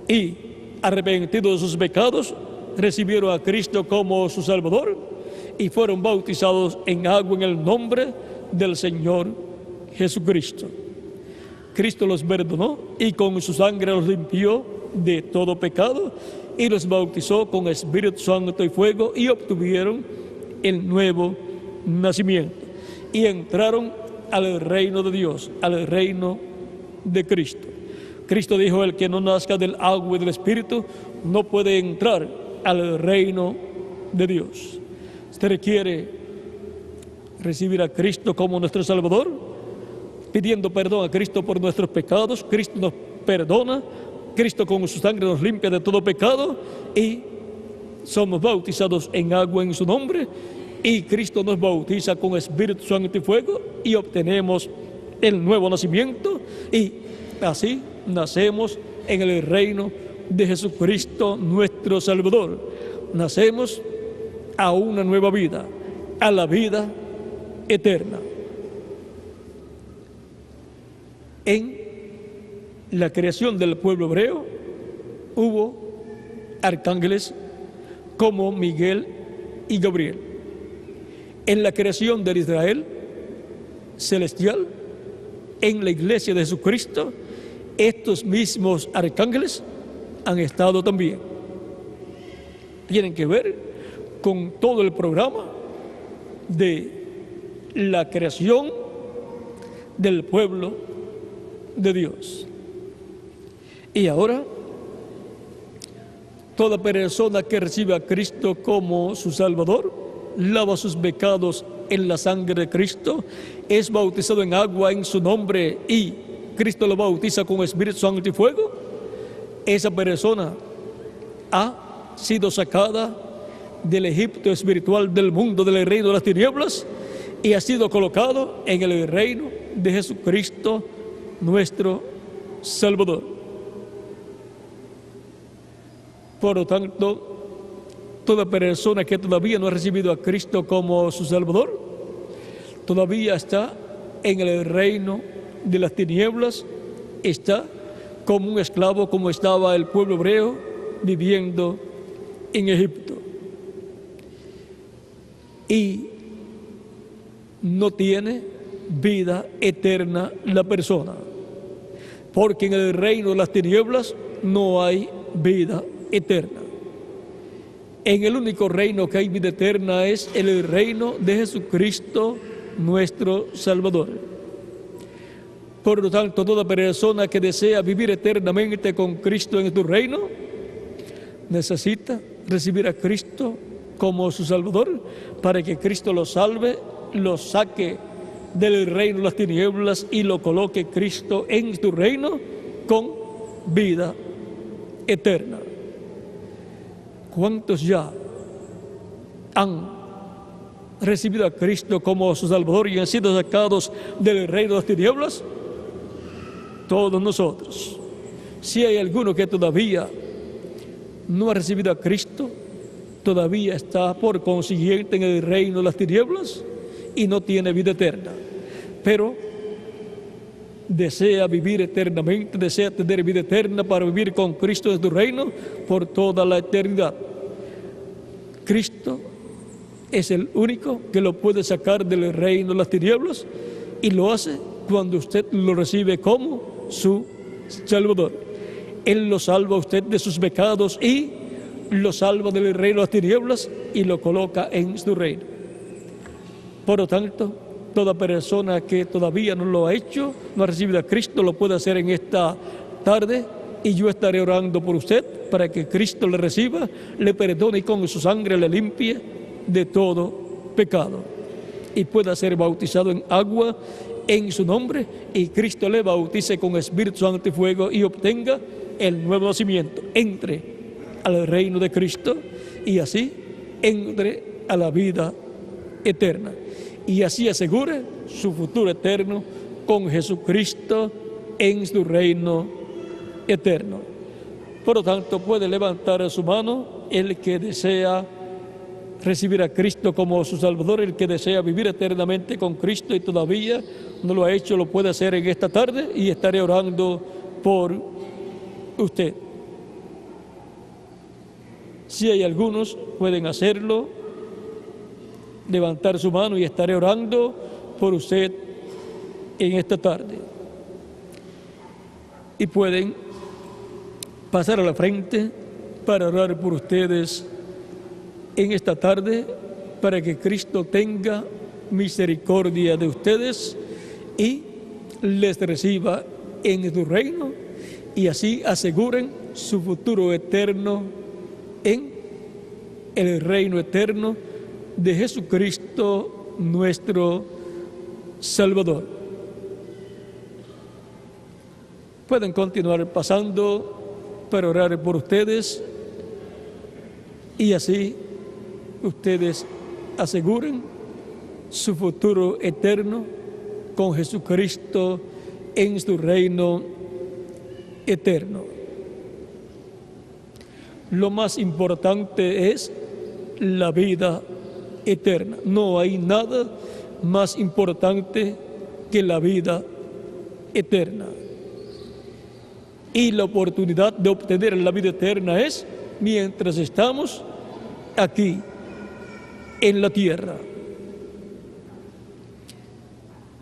y arrepentidos de sus pecados, recibieron a Cristo como su Salvador y fueron bautizados en agua en el nombre del Señor Jesucristo. Cristo los perdonó y con su sangre los limpió de todo pecado y los bautizó con Espíritu Santo y fuego, y obtuvieron el nuevo nacimiento y entraron al reino de Dios, al reino de Cristo. Cristo dijo: el que no nazca del agua y del Espíritu no puede entrar al reino de Dios. ¿Usted quiere recibir a Cristo como nuestro Salvador? Pidiendo perdón a Cristo por nuestros pecados. Cristo nos perdona, Cristo con su sangre nos limpia de todo pecado, y somos bautizados en agua en su nombre, y Cristo nos bautiza con Espíritu Santo y fuego, y obtenemos el nuevo nacimiento, y así nacemos en el reino de Jesucristo nuestro Salvador. Nacemos a una nueva vida, a la vida eterna. En la creación del pueblo hebreo hubo arcángeles como Miguel y Gabriel. En la creación del Israel celestial, en la iglesia de Jesucristo, estos mismos arcángeles han estado también. Tienen que ver con todo el programa de la creación del pueblo de Dios. Y ahora, toda persona que recibe a Cristo como su Salvador, lava sus pecados en la sangre de Cristo, es bautizado en agua en su nombre, y Cristo lo bautiza con Espíritu Santo y fuego. Esa persona ha sido sacada del Egipto espiritual, del mundo, del reino de las tinieblas, y ha sido colocado en el reino de Jesucristo nuestro Salvador. Por lo tanto, toda persona que todavía no ha recibido a Cristo como su Salvador, todavía está en el reino de las tinieblas, está como un esclavo, como estaba el pueblo hebreo viviendo en Egipto. Y no tiene vida eterna la persona, porque en el reino de las tinieblas no hay vida eterna. En el único reino que hay vida eterna es el reino de Jesucristo nuestro Salvador. Por lo tanto, toda persona que desea vivir eternamente con Cristo en tu reino necesita recibir a Cristo como su Salvador, para que Cristo lo salve, lo saque del reino de las tinieblas y lo coloque Cristo en tu reino con vida eterna. ¿Cuántos ya han recibido a Cristo como su Salvador y han sido sacados del reino de las tinieblas? Todos nosotros. Si hay alguno que todavía no ha recibido a Cristo, todavía está por consiguiente en el reino de las tinieblas y no tiene vida eterna, pero desea vivir eternamente, desea tener vida eterna para vivir con Cristo en tu reino por toda la eternidad. Cristo es el único que lo puede sacar del reino de las tinieblas, y lo hace cuando usted lo recibe como su Salvador. Él lo salva a usted de sus pecados y lo salva del reino de las tinieblas y lo coloca en su reino. Por lo tanto, toda persona que todavía no lo ha hecho, no ha recibido a Cristo, lo puede hacer en esta tarde, y yo estaré orando por usted para que Cristo le reciba, le perdone y con su sangre le limpie de todo pecado, y pueda ser bautizado en agua en su nombre y Cristo le bautice con Espíritu Santo y fuego y obtenga el nuevo nacimiento, entre al reino de Cristo y así entre a la vida eterna y así asegure su futuro eterno con Jesucristo en su reino eterno. Por lo tanto, puede levantar su mano el que desea recibir a Cristo como su Salvador, el que desea vivir eternamente con Cristo y todavía no lo ha hecho, lo puede hacer en esta tarde y estaré orando por usted. Si hay algunos, pueden hacerlo, levantar su mano y estaré orando por usted en esta tarde. Y pueden pasar a la frente para orar por ustedes en esta tarde, para que Cristo tenga misericordia de ustedes y les reciba en su reino y así aseguren su futuro eterno en el reino eterno de Jesucristo nuestro Salvador. Pueden continuar pasando para orar por ustedes y así ustedes aseguren su futuro eterno con Jesucristo en su reino eterno. Lo más importante es la vida eterna. No hay nada más importante que la vida eterna. Y la oportunidad de obtener la vida eterna es mientras estamos aquí en la tierra.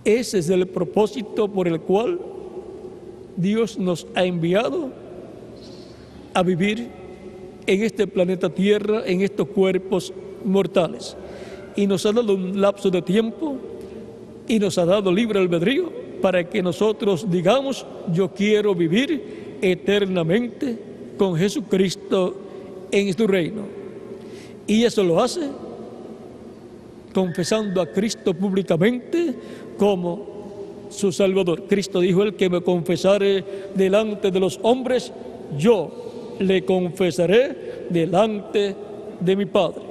Ese es el propósito por el cual Dios nos ha enviado a vivir en este planeta Tierra, en estos cuerpos mortales. Y nos ha dado un lapso de tiempo y nos ha dado libre albedrío para que nosotros digamos: yo quiero vivir eternamente con Jesucristo en su reino. Y eso lo hace confesando a Cristo públicamente como su Salvador. Cristo dijo: el que me confesare delante de los hombres, yo le confesaré delante de mi Padre.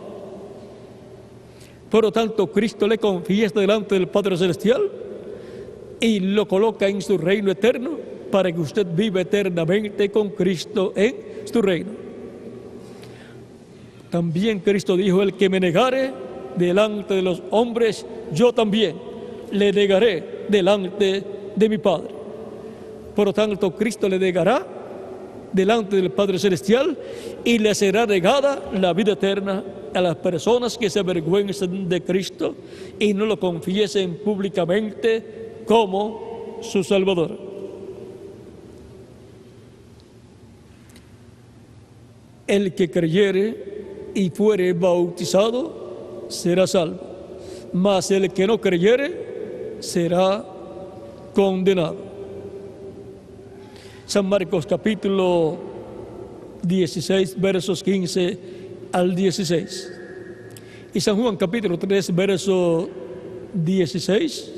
Por lo tanto, Cristo le confiesa delante del Padre Celestial y lo coloca en su reino eterno para que usted viva eternamente con Cristo en su reino. También Cristo dijo: el que me negare delante de los hombres, yo también le negaré delante de mi Padre. Por lo tanto, Cristo le negará delante del Padre Celestial y le será negada la vida eterna a las personas que se avergüencen de Cristo y no lo confiesen públicamente como su Salvador. El que creyere y fuere bautizado será salvo, mas el que no creyere será condenado. San Marcos capítulo 16, versos 15 al 16. Y San Juan capítulo 3, verso 16.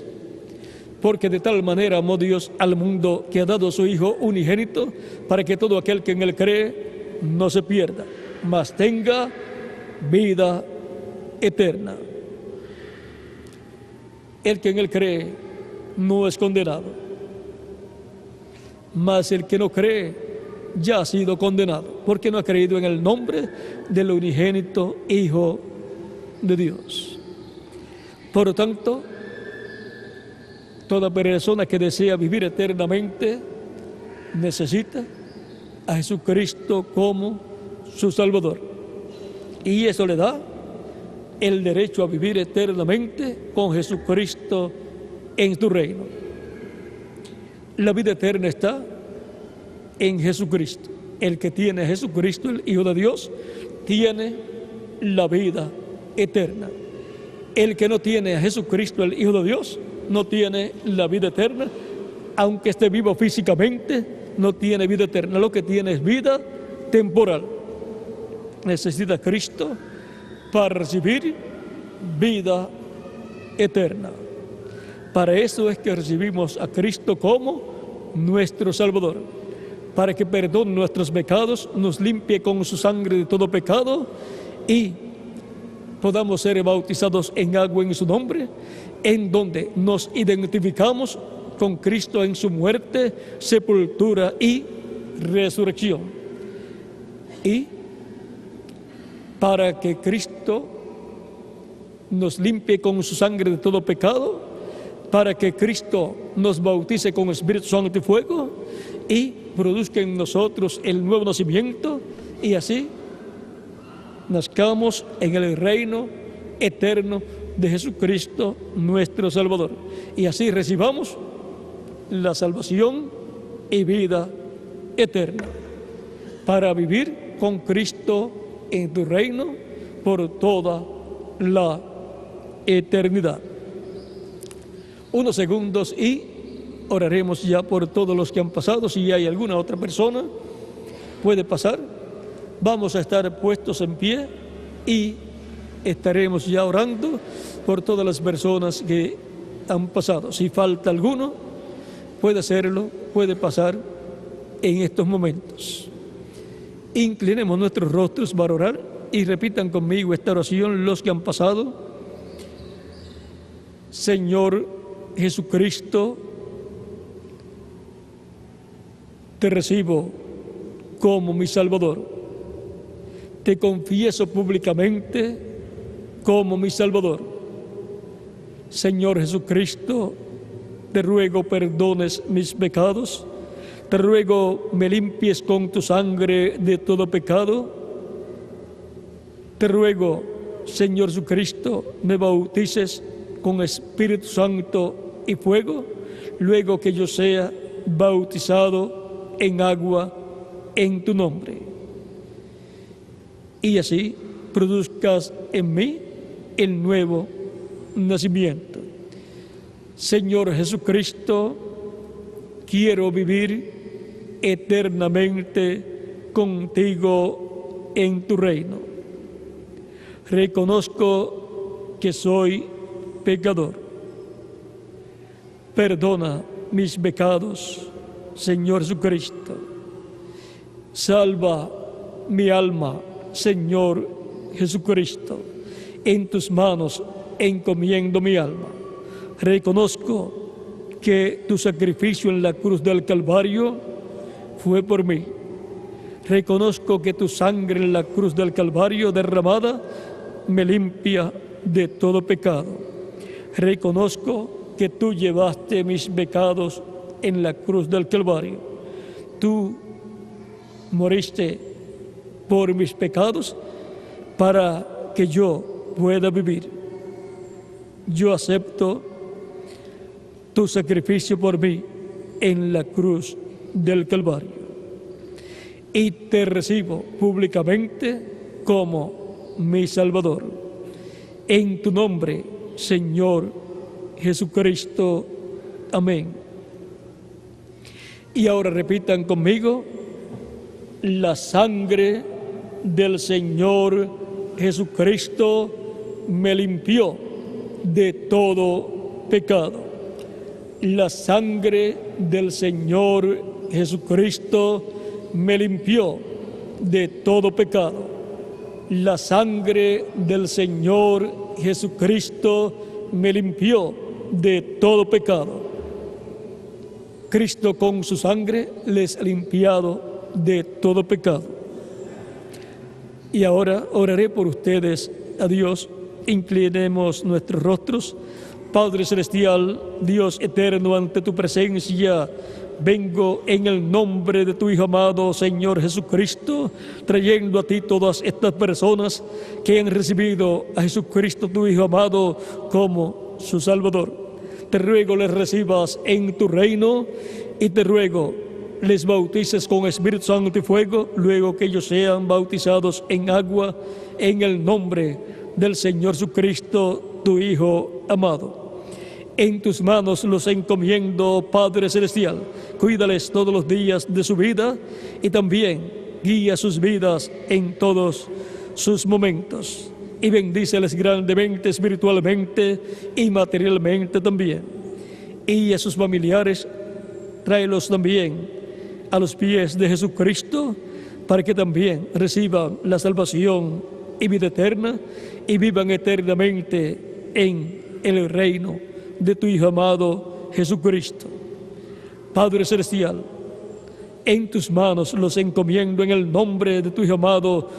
Porque de tal manera amó Dios al mundo que ha dado a su Hijo unigénito, para que todo aquel que en él cree no se pierda, mas tenga vida eterna. El que en él cree no es condenado, mas el que no cree ya ha sido condenado, porque no ha creído en el nombre del unigénito Hijo de Dios. Por lo tanto, toda persona que desea vivir eternamente necesita a Jesucristo como su Salvador. Y eso le da el derecho a vivir eternamente con Jesucristo en su reino. La vida eterna está en Jesucristo. El que tiene a Jesucristo, el Hijo de Dios, tiene la vida eterna. El que no tiene a Jesucristo, el Hijo de Dios, no tiene la vida eterna. Aunque esté vivo físicamente, no tiene vida eterna. Lo que tiene es vida temporal. Necesita a Cristo para recibir vida eterna. Para eso es que recibimos a Cristo como nuestro Salvador, para que perdone nuestros pecados, nos limpie con su sangre de todo pecado y podamos ser bautizados en agua en su nombre, en donde nos identificamos con Cristo en su muerte, sepultura y resurrección. Y para que Cristo nos limpie con su sangre de todo pecado, para que Cristo nos bautice con Espíritu Santo y fuego y produzca en nosotros el nuevo nacimiento, y así nazcamos en el reino eterno de Jesucristo nuestro Salvador, y así recibamos la salvación y vida eterna para vivir con Cristo en tu reino por toda la eternidad. Unos segundos y oraremos ya por todos los que han pasado. Si hay alguna otra persona, puede pasar. Vamos a estar puestos en pie y estaremos ya orando por todas las personas que han pasado. Si falta alguno, puede hacerlo, puede pasar en estos momentos. Inclinemos nuestros rostros para orar y repitan conmigo esta oración los que han pasado. Señor Jesucristo, te recibo como mi Salvador. Te confieso públicamente como mi Salvador. Señor Jesucristo, te ruego perdones mis pecados. Te ruego me limpies con tu sangre de todo pecado. Te ruego, Señor Jesucristo, me bautices con Espíritu Santo y fuego, luego que yo sea bautizado en agua en tu nombre. Y así produzcas en mí el nuevo nacimiento. Señor Jesucristo, quiero vivir eternamente contigo en tu reino. Reconozco que soy pecador. Perdona mis pecados, Señor Jesucristo. Salva mi alma, Señor Jesucristo. En tus manos encomiendo mi alma. Reconozco que tu sacrificio en la cruz del Calvario fue por mí. Reconozco que tu sangre en la cruz del Calvario derramada me limpia de todo pecado. Reconozco que tú llevaste mis pecados en la cruz del Calvario. Tú moriste por mis pecados para que yo pueda vivir. Yo acepto tu sacrificio por mí en la cruz del Calvario y te recibo públicamente como mi Salvador. En tu nombre, Señor Jesucristo. Amén. Y ahora repitan conmigo: la sangre del Señor Jesucristo me limpió de todo pecado. La sangre del Señor Jesucristo me limpió de todo pecado. La sangre del Señor Jesucristo me limpió de todo pecado. Cristo con su sangre les ha limpiado de todo pecado. Y ahora oraré por ustedes a Dios. Inclinemos nuestros rostros. Padre Celestial, Dios eterno, ante tu presencia vengo en el nombre de tu Hijo amado, Señor Jesucristo, trayendo a ti todas estas personas que han recibido a Jesucristo, tu Hijo amado, como su Salvador. Te ruego les recibas en tu reino y te ruego les bautices con Espíritu Santo y fuego, luego que ellos sean bautizados en agua, en el nombre del Señor Jesucristo, tu Hijo amado. En tus manos los encomiendo, Padre Celestial. Cuídales todos los días de su vida y también guía sus vidas en todos sus momentos. Y bendíceles grandemente, espiritualmente y materialmente también. y a sus familiares, tráelos también a los pies de Jesucristo, para que también reciban la salvación y vida eterna y vivan eternamente en el reino de tu Hijo amado Jesucristo. Padre Celestial, en tus manos los encomiendo en el nombre de tu Hijo amado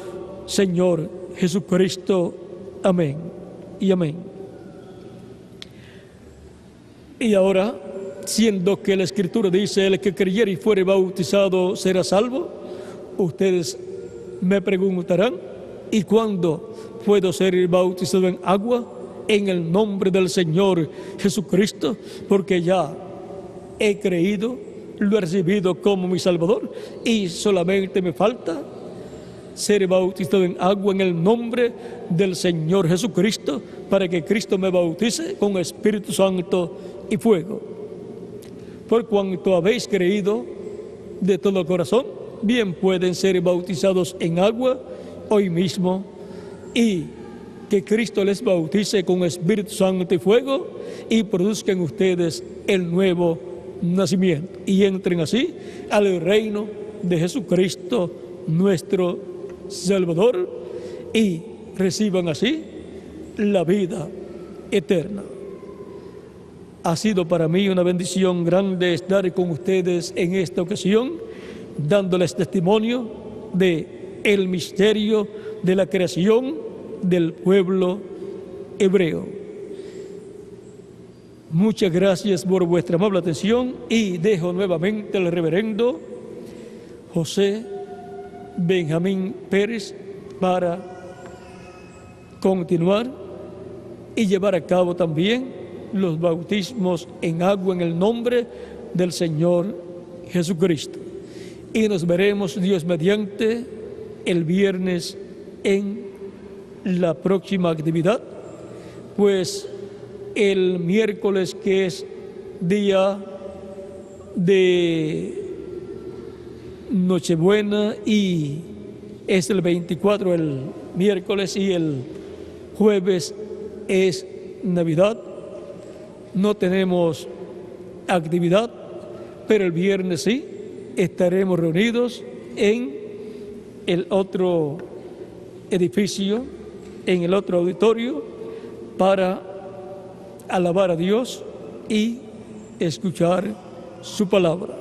Señor Jesucristo. Amén y amén. Y ahora, siendo que la Escritura dice: el que creyere y fuere bautizado será salvo, ustedes me preguntarán: ¿y cuándo puedo ser bautizado en agua? En el nombre del Señor Jesucristo, porque ya he creído, lo he recibido como mi Salvador, y solamente me falta ser bautizado en agua en el nombre del Señor Jesucristo, para que Cristo me bautice con Espíritu Santo y fuego. Por cuanto habéis creído de todo corazón, bien pueden ser bautizados en agua hoy mismo, y que Cristo les bautice con Espíritu Santo y fuego, y produzcan ustedes el nuevo nacimiento, y entren así al reino de Jesucristo nuestro Salvador, y reciban así la vida eterna. Ha sido para mí una bendición grande estar con ustedes en esta ocasión, dándoles testimonio de el misterio de la creación del pueblo hebreo. Muchas gracias por vuestra amable atención, y dejo nuevamente al reverendo José Benjamín Pérez para continuar y llevar a cabo también los bautismos en agua en el nombre del Señor Jesucristo. Y nos veremos, Dios mediante, el viernes en la próxima actividad, pues el miércoles, que es día de Nochebuena, y es el 24 el miércoles, y el jueves es Navidad, no tenemos actividad, pero el viernes sí estaremos reunidos en el otro edificio, en el otro auditorio, para alabar a Dios y escuchar su palabra.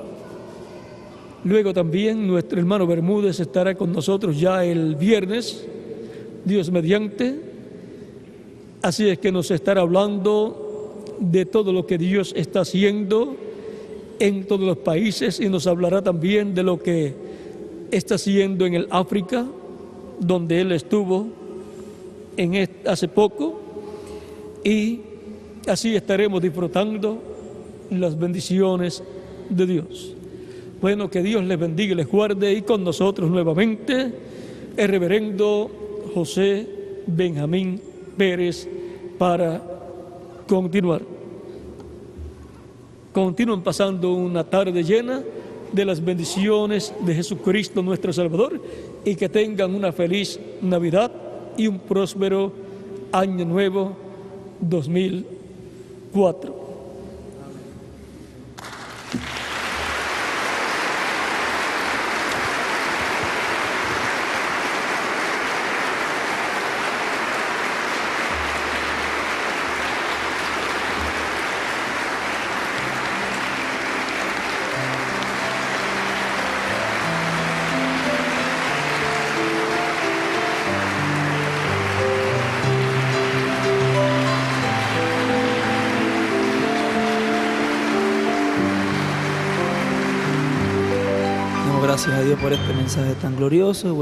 Luego también nuestro hermano Bermúdez estará con nosotros ya el viernes, Dios mediante. Así es que nos estará hablando de todo lo que Dios está haciendo en todos los países, y nos hablará también de lo que está haciendo en el África, donde él estuvo hace poco, y así estaremos disfrutando las bendiciones de Dios. Bueno, que Dios les bendiga y les guarde, y con nosotros nuevamente el reverendo José Benjamín Pérez para continuar. Continúen pasando una tarde llena de las bendiciones de Jesucristo nuestro Salvador, y que tengan una feliz Navidad y un próspero Año Nuevo 2004. Gracias a Dios por este mensaje tan glorioso.